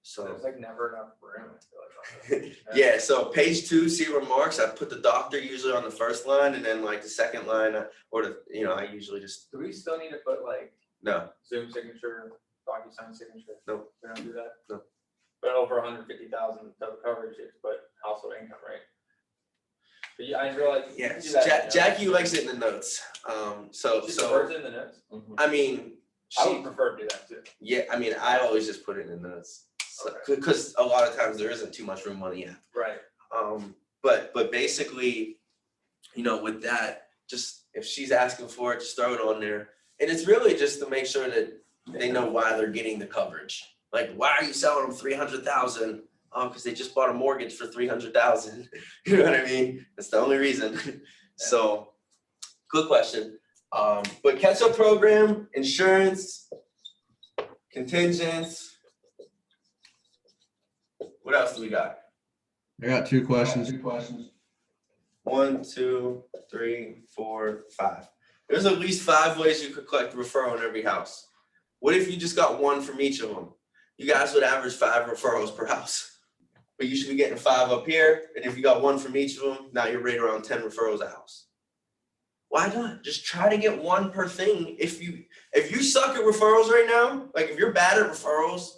So There's like never enough room, I feel like, on this. yeah, so page 2, see remarks. I put the doctor usually on the first line, and then like the second line, or the, you know, I usually just, Do we still need to put like no, Zoom signature, DocuSign signature? Nope. We don't do that? No. But over 150,000 total coverage, it's put household income, right? But yeah, I realize. you yeah. can do that in the notes. Jackie likes it in the notes. She prefers it in the notes? I mean, I would she, prefer to do that too. yeah, I mean, I always just put it in the notes. Okay. Because a lot of times there isn't too much room on the app. Right. But basically, you know, with that, just if she's asking for it, just throw it on there. And it's really just to make sure that they know why they're getting the coverage. Like, why are you selling them 300,000? Oh, because they just bought a mortgage for 300,000. You know what I mean? That's the only reason. So, good question. But catch-up program, insurance, contingents. What else do we got? I got 2 questions. 1, 2, 3, 4, 5. There's at least 5 ways you could collect a referral in every house. What if you just got 1 from each of them? You guys would average 5 referrals per house. But you should be getting 5 up here, and if you got 1 from each of them, now you're right around 10 referrals a house. Why not? Just try to get 1 per thing. If you suck at referrals right now, like if you're bad at referrals,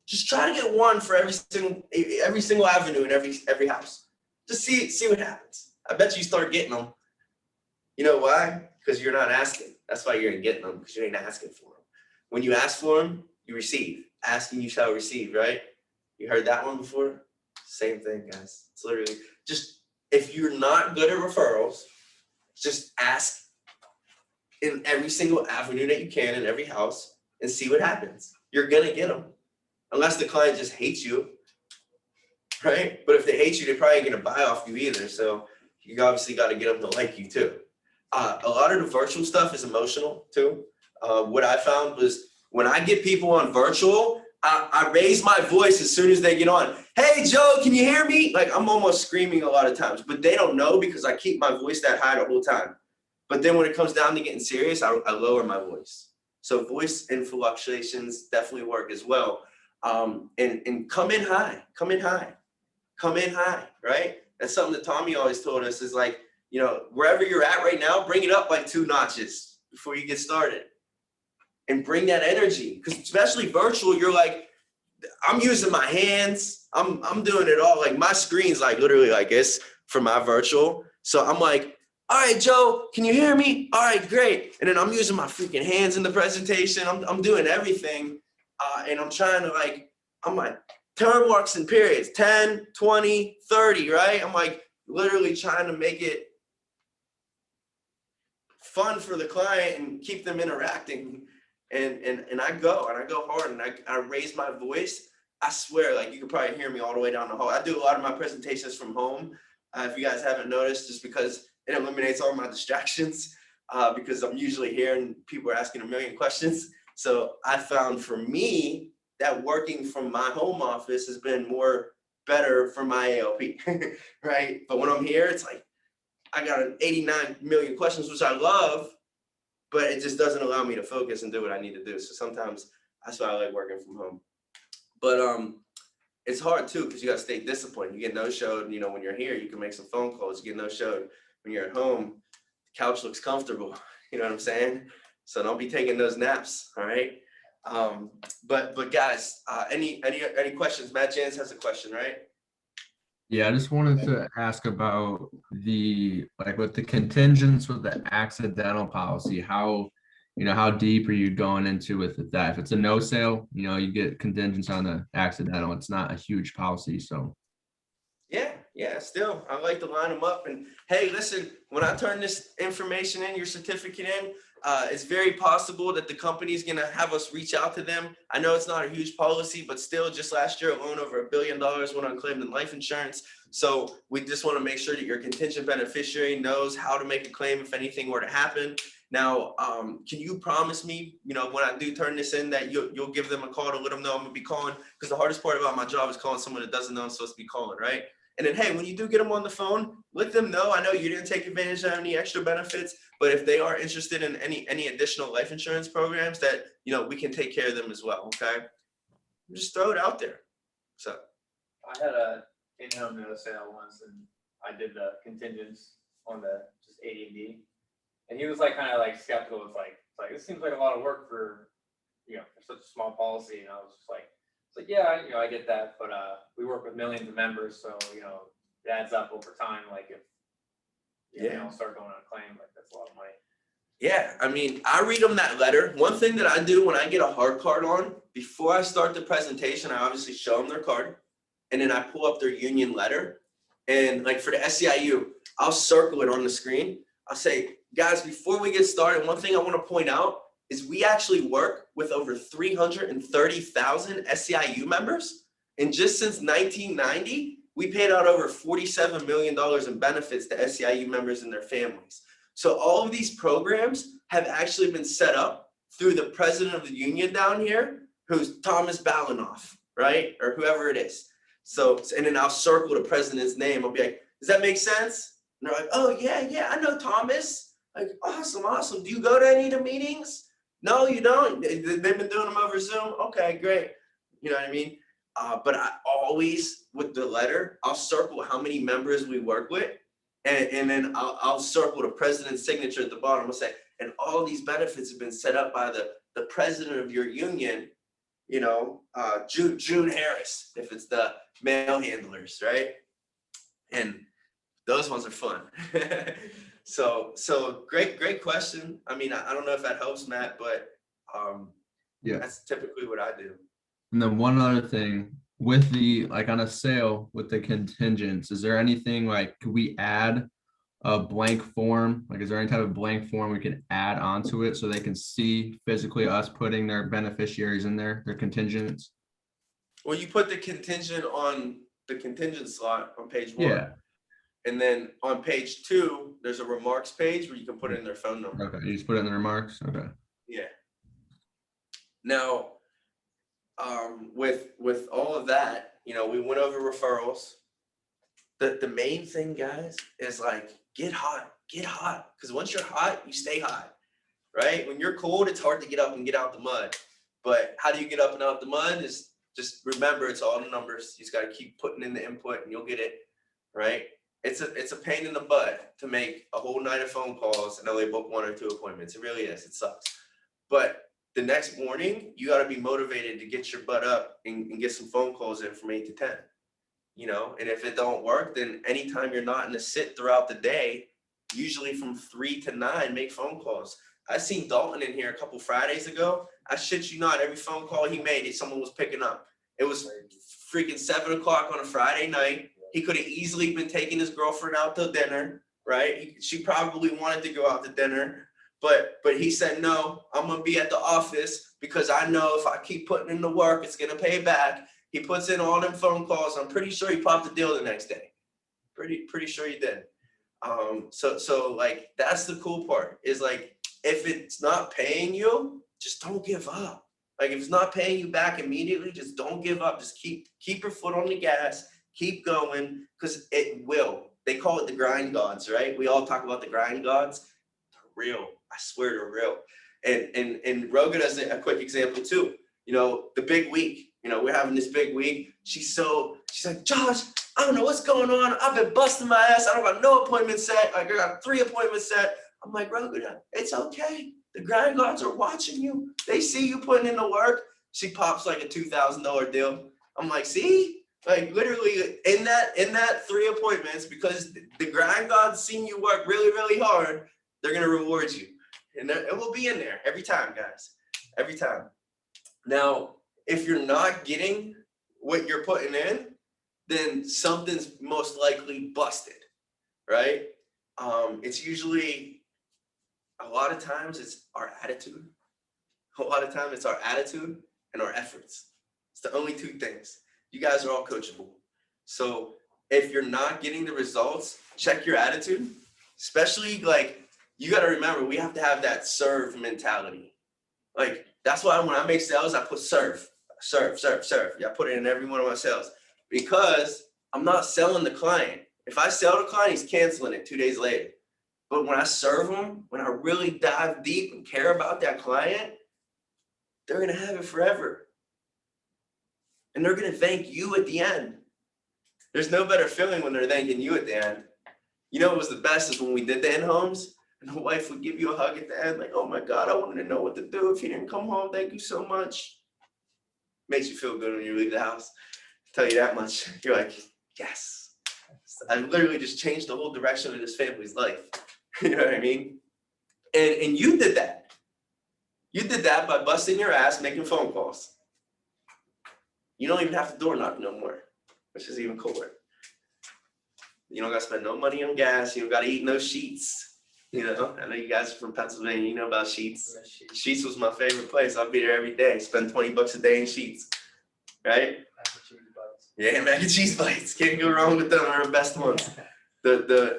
just try to get 1 for every single avenue in every house. Just see what happens. I bet you start getting them. You know why? Because you're not asking. That's why you're getting them, because you ain't asking for them. When you ask for them, you receive. Asking, you shall receive, right? You heard that one before? Same thing, guys. It's literally just, if you're not good at referrals, just ask in every single avenue that you can in every house and see what happens. You're gonna get them. Unless the client just hates you, right? But if they hate you, they're probably gonna buy off you either. So you obviously gotta get them to like you too. A lot of the virtual stuff is emotional too. What I found was when I get people on virtual, I raise my voice as soon as they get on. Hey, Joe, can you hear me? Like I'm almost screaming a lot of times, but they don't know because I keep my voice that high the whole time. But then when it comes down to getting serious, I lower my voice. So voice influctuations definitely work as well. And come in high, right? That's something that Tommy always told us is like, you know, wherever you're at right now, bring it up like 2 notches before you get started. And bring that energy, because especially virtual, you're like, I'm using my hands, I'm doing it all. Like my screen's like literally like this for my virtual. So I'm like, all right, Joe, can you hear me? All right, great. And then I'm using my freaking hands in the presentation. I'm doing everything. And I'm trying to like, I'm like, term marks and periods, 10, 20, 30, right? I'm like literally trying to make it fun for the client and keep them interacting. And I go hard and I raise my voice. I swear, like you can probably hear me all the way down the hall. I do a lot of my presentations from home. If you guys haven't noticed, just because it eliminates all my distractions, because I'm usually here and people are asking a million questions. So I found for me that working from my home office has been better for my ALP, right? But when I'm here, it's like, I got 89 million questions, which I love, but it just doesn't allow me to focus and do what I need to do. So sometimes that's why I like working from home. But it's hard too, because you got to stay disciplined. You get no-showed, you know, when you're here, you can make some phone calls. You get no-showed when you're at home, the couch looks comfortable. You know what I'm saying? So don't be taking those naps, all right? But guys, any questions? Matt Jans has a question, right? Yeah, I just wanted to ask about like with the contingents with the accidental policy, how deep are you going into with that? If it's a no sale, you get contingents on the accidental. It's not a huge policy, so. Yeah, still, I like to line them up and, hey, listen, when I turn this information in, your certificate in, it's very possible that the company's gonna have us reach out to them. I know it's not a huge policy, but still, just last year alone, over $1 billion went unclaimed in life insurance. So we just wanna make sure that your contingent beneficiary knows how to make a claim if anything were to happen. Now, can you promise me, when I do turn this in, that you'll give them a call to let them know I'm gonna be calling? Because the hardest part about my job is calling someone that doesn't know I'm supposed to be calling, right? And then, hey, when you do get them on the phone, let them know. I know you didn't take advantage of any extra benefits, but if they are interested in any additional life insurance programs, that we can take care of them as well. Okay, just throw it out there. So I had a in-home no sale once, and I did the contingents on the just AD&D, and he was like kind of like skeptical. It's like this seems like a lot of work for for such a small policy, and I was just like. It's like, yeah, I get that, but we work with millions of members, so it adds up over time. Like if you don't start going on a claim, like that's a lot of money. yeah, I mean, I read them that letter. One thing that I do when I get a hard card on, before I start the presentation, I obviously show them their card, and then I pull up their union letter, and like for the SEIU, I'll circle it on the screen. I'll say, guys, before we get started, one thing I want to point out is we actually work with over 330,000 SEIU members. And just since 1990, we paid out over $47 million in benefits to SEIU members and their families. So all of these programs have actually been set up through the president of the union down here, who's Thomas Balanoff, right? Or whoever it is. So, and then I'll circle the president's name. I'll be like, does that make sense? And they're like, oh yeah, I know Thomas. Like, awesome. Do you go to any of the meetings? No, you don't. They've been doing them over Zoom. Okay, great. You know what I mean? But I always, with the letter, I'll circle how many members we work with, and then I'll circle the president's signature at the bottom. I'll say, and all these benefits have been set up by the president of your union, June Harris, if it's the mail handlers, right? And those ones are fun. So great question. I mean, I don't know if that helps, Matt, but Yeah. that's typically what I do. And then one other thing with like on a sale with the contingents, is there anything like, could we add a blank form? Like, is there any type of blank form we could add onto it so they can see physically us putting their beneficiaries in there, their contingents? Well, you put the contingent on the contingent slot on page 1. Yeah. And then on page 2, there's a remarks page where you can put in their phone number. Okay. You just put it in the remarks. Okay. Yeah. Now, with all of that, we went over referrals. The main thing, guys, is like get hot. Because once you're hot, you stay hot, right? When you're cold, it's hard to get up and get out the mud. But how do you get up and out the mud? Is just remember, it's all the numbers. You just got to keep putting in the input, and you'll get it, right? It's a pain in the butt to make a whole night of phone calls and only book 1 or 2 appointments. It really is. It sucks. But the next morning, you got to be motivated to get your butt up and get some phone calls in from 8 to 10. And if it don't work, then anytime you're not in a sit throughout the day, usually from 3 to 9, make phone calls. I seen Dalton in here a couple Fridays ago. I shit you not, every phone call he made, someone was picking up. It was freaking 7 o'clock on a Friday night. He could have easily been taking his girlfriend out to dinner, right? She probably wanted to go out to dinner, but he said, no, I'm gonna be at the office because I know if I keep putting in the work, it's gonna pay back. He puts in all them phone calls. I'm pretty sure he popped the deal the next day. Pretty sure he did. So like, that's the cool part is like, if it's not paying you, just don't give up. Like if it's not paying you back immediately, just don't give up. Just keep your foot on the gas. Keep going, because it will. They call it the grind gods, right? We all talk about the grind gods. They're real. I swear they're real. And Rogan does a quick example too. The big week. We're having this big week. She's like, Josh, I don't know what's going on. I've been busting my ass. I don't got no appointment set. Like I got 3 appointments set. I'm like, Rogan, it's okay. The grind gods are watching you. They see you putting in the work. She pops like a $2,000 deal. I'm like, see, like literally in that 3 appointments, because the grind gods seen you work really, really hard, they're gonna reward you, and it will be in there every time, guys, every time. Now, if you're not getting what you're putting in, then something's most likely busted, right? It's usually, a lot of times it's our attitude. A lot of times it's our attitude and our efforts. It's the only 2 things. You guys are all coachable. So if you're not getting the results, check your attitude. Especially like, you got to remember, we have to have that serve mentality. Like, that's why when I make sales, I put serve. Yeah, I put it in every one of my sales, because I'm not selling the client. If I sell the client, he's canceling it 2 days later. But when I serve them, when I really dive deep and care about that client, they're going to have it forever. And they're going to thank you at the end. There's no better feeling when they're thanking you at the end. You know what was the best is when we did the in-homes, and the wife would give you a hug at the end, like, oh my God, I wanted to know what to do if you didn't come home. Thank you so much. Makes you feel good when you leave the house. I'll tell you that much. You're like, yes. I literally just changed the whole direction of this family's life. You know what I mean? And you did that. You did that by busting your ass, making phone calls. You don't even have to door knock no more, which is even cooler. You don't got to spend no money on gas. You don't got to eat no sheets. You know, I know you guys are from Pennsylvania. You know about Sheets. Sheets was my favorite place. I'll be there every day. Spend $20 a day in Sheets, right? Yeah, mac and cheese bites. Can't go wrong with them. They're the best ones. The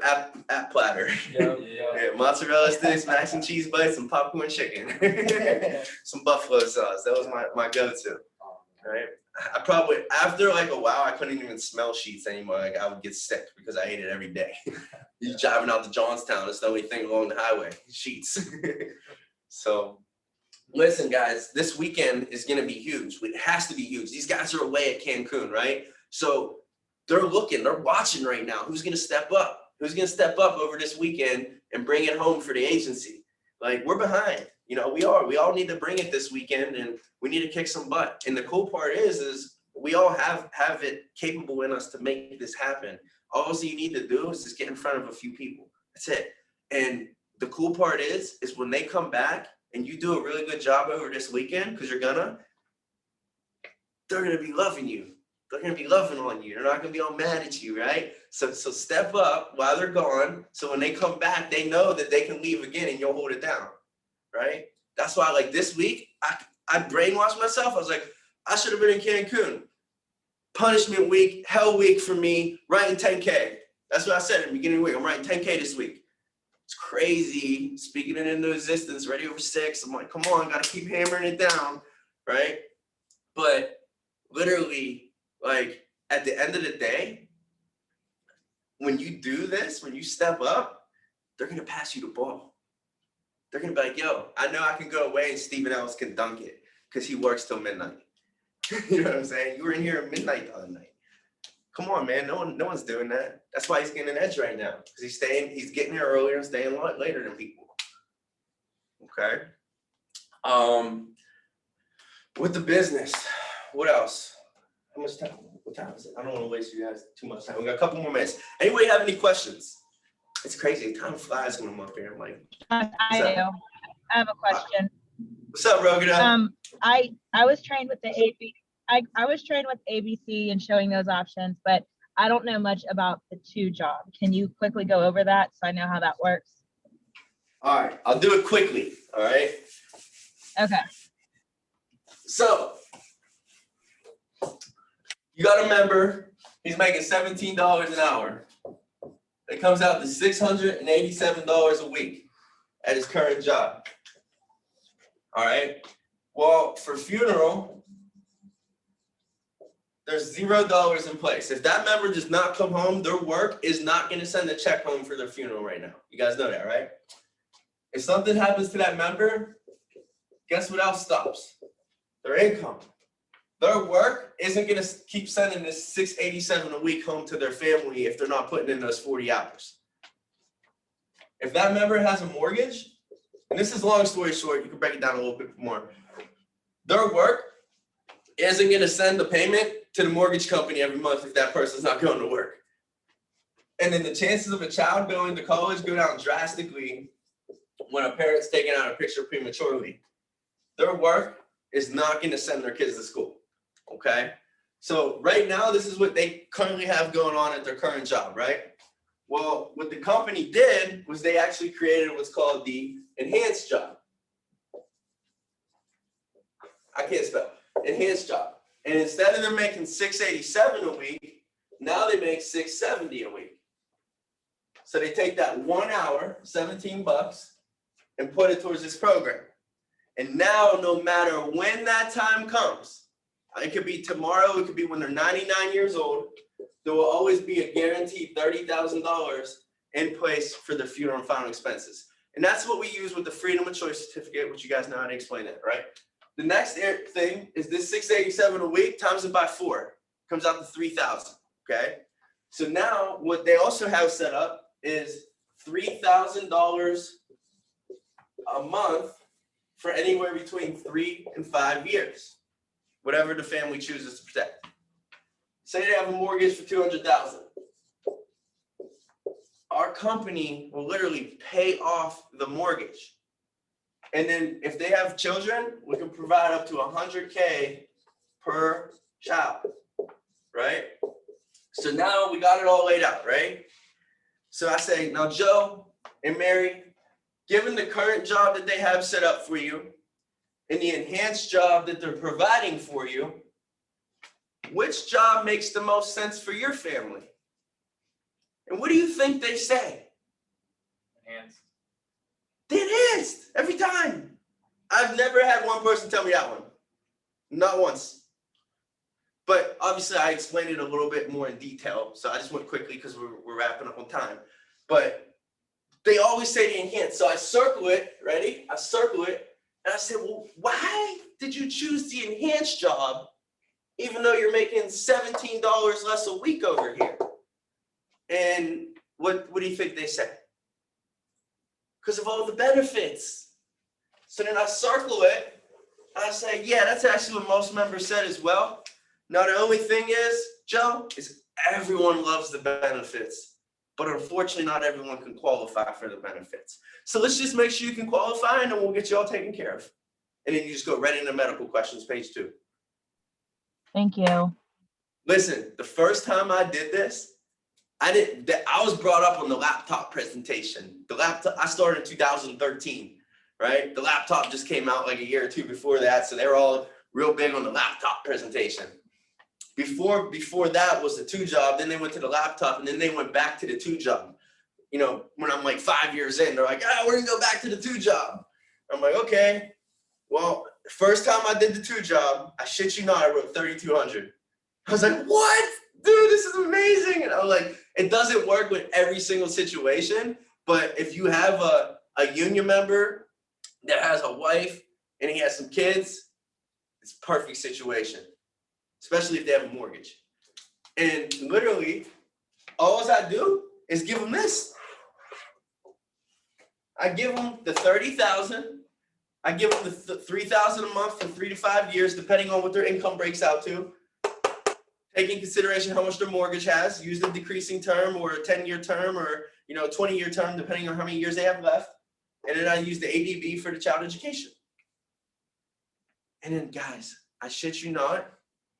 app platter. Yeah. Yeah, mozzarella sticks, mac and cheese bites, and popcorn chicken. Some buffalo sauce. That was my go-to. Right? I probably, after like a while, I couldn't even smell Sheets anymore. Like, I would get sick because I ate it every day. You're driving out to Johnstown, it's the only thing along the highway, Sheets. So, listen, guys, this weekend is going to be huge. It has to be huge. These guys are away at Cancun, right? So they're looking, they're watching right now. Who's going to step up? Who's going to step up over this weekend and bring it home for the agency? Like, we're behind. You know, we all need to bring it this weekend, and we need to kick some butt. And the cool part is we all have it capable in us to make this happen. All you need to do is just get in front of a few people. That's it. And the cool part is when they come back and you do a really good job over this weekend, because they're gonna be loving you. They're gonna be loving on you. They're not gonna be all mad at you, right? So step up while they're gone. So when they come back, they know that they can leave again and you'll hold it down, right? That's why, like, this week, I brainwashed myself. I was like, I should have been in Cancun. Punishment week, hell week for me, writing 10K. That's what I said at the beginning of the week. I'm writing 10K this week. It's crazy. Speaking it into existence, ready over 6. I'm like, come on, gotta keep hammering it down, right? But literally, like, at the end of the day, when you do this, when you step up, they're gonna pass you the ball. They're gonna be like, yo, I know I can go away and Steven Ellis can dunk it because he works till midnight. You know what I'm saying? You were in here at midnight the other night. Come on, man. No one's doing that. That's why he's getting an edge right now, because he's getting here earlier and staying a lot later than people. Okay. With the business, what else? How much time? What time is it? I don't want to waste you guys too much time. We got a couple more minutes. Anybody have any questions? It's crazy. Time flies when I'm up here. I'm like, I do. I have a question. what's up, Rogada? I was trained with the I was trained with ABC and showing those options, but I don't know much about the 2 job. Can you quickly go over that so I know how that works? All right, I'll do it quickly. All right. Okay. So you got a member. He's making $17 an hour. It comes out to $687 a week at his current job. All right. Well, for funeral, there's $0 in place. If that member does not come home, their work is not going to send a check home for their funeral right now. You guys know that, right? If something happens to that member, guess what else stops? Their income. Their work isn't going to keep sending this $687 a week home to their family if they're not putting in those 40 hours. If that member has a mortgage, and this is long story short, you can break it down a little bit more. Their work isn't gonna send the payment to the mortgage company every month if that person's not going to work. And then the chances of a child going to college go down drastically when a parent's taking out a picture prematurely. Their work is not gonna send their kids to school, okay? So right now, this is what they currently have going on at their current job, right? Well, what the company did was they actually created what's called the enhanced job. I can't spell, enhanced job. And instead of them making $687 a week, now they make $670 a week. So they take that 1 hour, $17, and put it towards this program. And now, no matter when that time comes, it could be tomorrow, it could be when they're 99 years old, there will always be a guaranteed $30,000 in place for their funeral and final expenses. And that's what we use with the Freedom of Choice certificate, which you guys know how to explain it, right? The next thing is this $687 a week times it by 4, comes out to 3,000, okay? So now what they also have set up is $3,000 a month for anywhere between 3 and 5 years, whatever the family chooses to protect. Say they have a mortgage for $200,000. Our company will literally pay off the mortgage. And then if they have children, we can provide up to $100K per child, right? So now we got it all laid out, right? So I say, now Joe and Mary, given the current job that they have set up for you and the enhanced job that they're providing for you, which job makes the most sense for your family? And what do you think they say? Enhanced. The enhanced, every time. I've never had one person tell me that one. Not once. But obviously I explained it a little bit more in detail. So I just went quickly because we're wrapping up on time. But they always say the enhanced. So I circle it, ready? I circle it. And I said, well, why did you choose the enhanced job even though you're making $17 less a week over here? And what do you think they say? Because of all the benefits. So then I circle it, and I say, yeah, that's actually what most members said as well. Now, the only thing is, Joe, is everyone loves the benefits, but unfortunately, not everyone can qualify for the benefits. So let's just make sure you can qualify, and then we'll get you all taken care of. And then you just go right into medical questions, page 2. Thank you. Listen, the first time I did this, I was brought up on the laptop presentation. The laptop, I started in 2013, right? The laptop just came out like a year or two before that, so they were all real big on the laptop presentation. Before that was the 2 job, then they went to the laptop, and then they went back to the 2 job. You know, when I'm like 5 years in, they're like, we're gonna go back to the 2 job. I'm like, okay. Well, first time I did the 2 job, I shit you not, I wrote 3,200. I was like, what? Dude, this is amazing. And I was like, it doesn't work with every single situation, but if you have a union member that has a wife and he has some kids, it's a perfect situation, especially if they have a mortgage. And literally, all I do is give them this. I give them the $30,000. I give them the $3,000 a month for 3 to 5 years, depending on what their income breaks out to. Take in consideration how much their mortgage has, use the decreasing term or a 10-year term or 20-year term, depending on how many years they have left. And then I use the ADB for the child education. And then guys, I shit you not,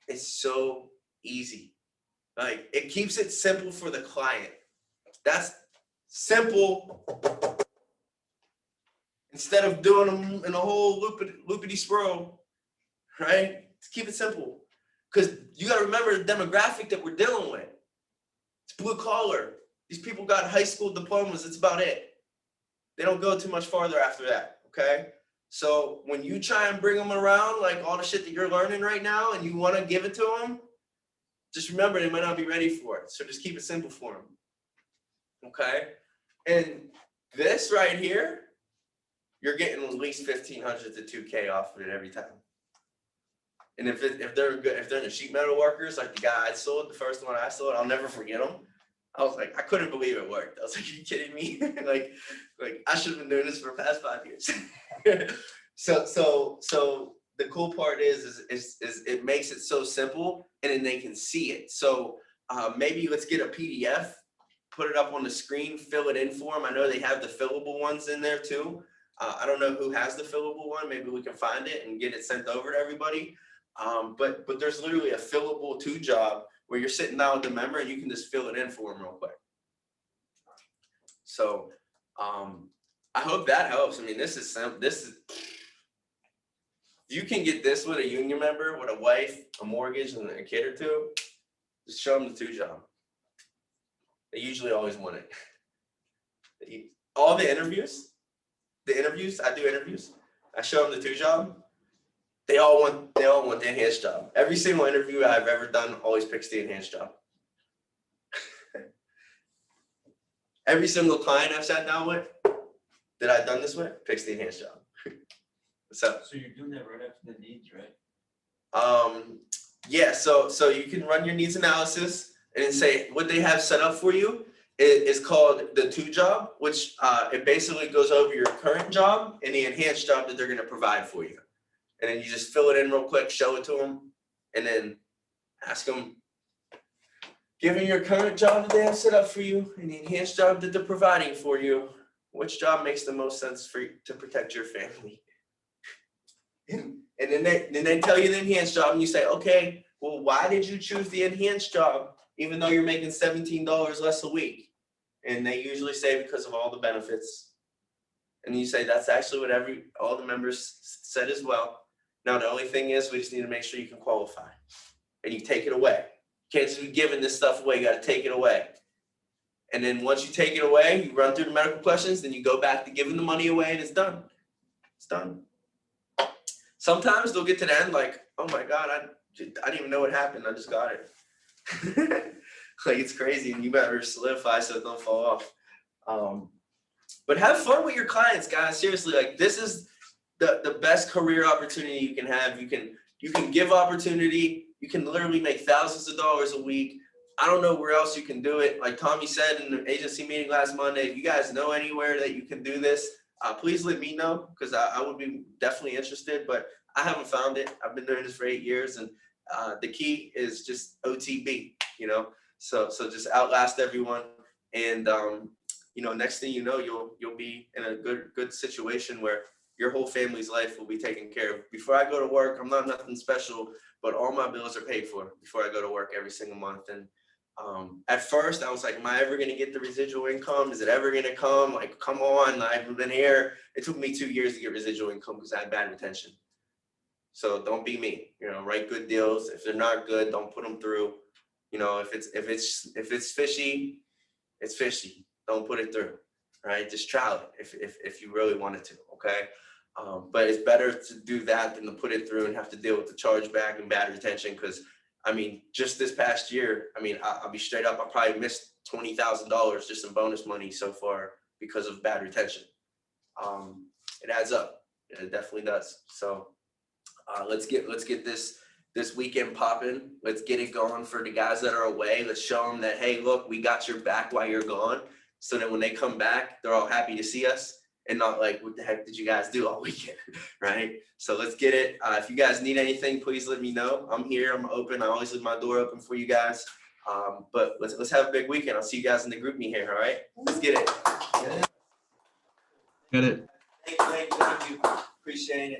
it's so easy. Like, it keeps it simple for the client. That's simple. Instead of doing them in a whole loopity swirl, right? Just keep it simple. Because you got to remember the demographic that we're dealing with. It's blue collar. These people got high school diplomas. That's about it. They don't go too much farther after that, okay? So when you try and bring them around, like all the shit that you're learning right now, and you want to give it to them, just remember they might not be ready for it. So just keep it simple for them, okay? And this right here, you're getting at least 1,500 to 2K off of it every time. And if they're good, if they're in the sheet metal workers, like the guy I sold, the first one I sold, I'll never forget him. I was like, I couldn't believe it worked. I was like, are you kidding me? like I should have been doing this for the past 5 years. So the cool part is it makes it so simple, and then they can see it. So maybe let's get a PDF, put it up on the screen, fill it in for them. I know they have the fillable ones in there too. I don't know who has the fillable one. Maybe we can find it and get it sent over to everybody. But there's literally a fillable 2 job where you're sitting down with the member and you can just fill it in for them real quick. So I hope that helps. I mean, this is you can get this with a union member, with a wife, a mortgage, and a kid or 2. Just show them the 2 job. They usually always want it. All the interviews, I do interviews. I show them the 2 job. They all want the enhanced job. Every single interview I've ever done always picks the enhanced job. Every single client I've sat down with that I've done this with picks the enhanced job. So you're doing that right after the needs, right? yeah, so you can run your needs analysis and then say what they have set up for you is called the 2 job, which it basically goes over your current job and the enhanced job that they're going to provide for you. And then you just fill it in real quick, show it to them, and then ask them, given your current job that they have set up for you and the enhanced job that they're providing for you, which job makes the most sense for you to protect your family? And then they tell you the enhanced job, and you say, okay, well, why did you choose the enhanced job even though you're making $17 less a week? And they usually say because of all the benefits. And you say that's actually what all the members said as well. Now the only thing is we just need to make sure you can qualify, and you take it away. You can't just be giving this stuff away. You got to take it away. And then once you take it away, you run through the medical questions, then you go back to giving the money away, and it's done. It's done. Sometimes they'll get to the end like, oh my God, I didn't even know what happened. I just got it. Like, it's crazy, and you better solidify so it don't fall off. But have fun with your clients, guys. Seriously, like, this is the best career opportunity you can have. You can give opportunity. You can literally make thousands of dollars a week. I don't know where else you can do it. Like Tommy said in the agency meeting last Monday, if you guys know anywhere that you can do this, please let me know, because I would be definitely interested, but I haven't found it. I've been doing this for 8 years, and the key is just OTB, so just outlast everyone. And, next thing you know, you'll be in a good situation where your whole family's life will be taken care of. Before I go to work, I'm not nothing special, but all my bills are paid for before I go to work every single month. And at first I was like, am I ever going to get the residual income? Is it ever going to come? Like, come on, I've been here. It took me 2 years to get residual income because I had bad retention. So don't be me, write good deals. If they're not good, don't put them through. If it's fishy, it's fishy. Don't put it through, right? Just trial it if you really wanted to, okay? But it's better to do that than to put it through and have to deal with the chargeback and bad retention. Because just this past year, I'll be straight up, I probably missed $20,000 just in bonus money so far because of bad retention. It adds up. It definitely does. So let's get this weekend popping. Let's get it going for the guys that are away. Let's show them that, hey, look, we got your back while you're gone. So that when they come back, they're all happy to see us and not like, what the heck did you guys do all weekend, right? So let's get it. If you guys need anything, please let me know. I'm here. I'm open. I always leave my door open for you guys. But let's have a big weekend. I'll see you guys in the group meet here. All right, let's get it. Get it. Thank you. Appreciate it.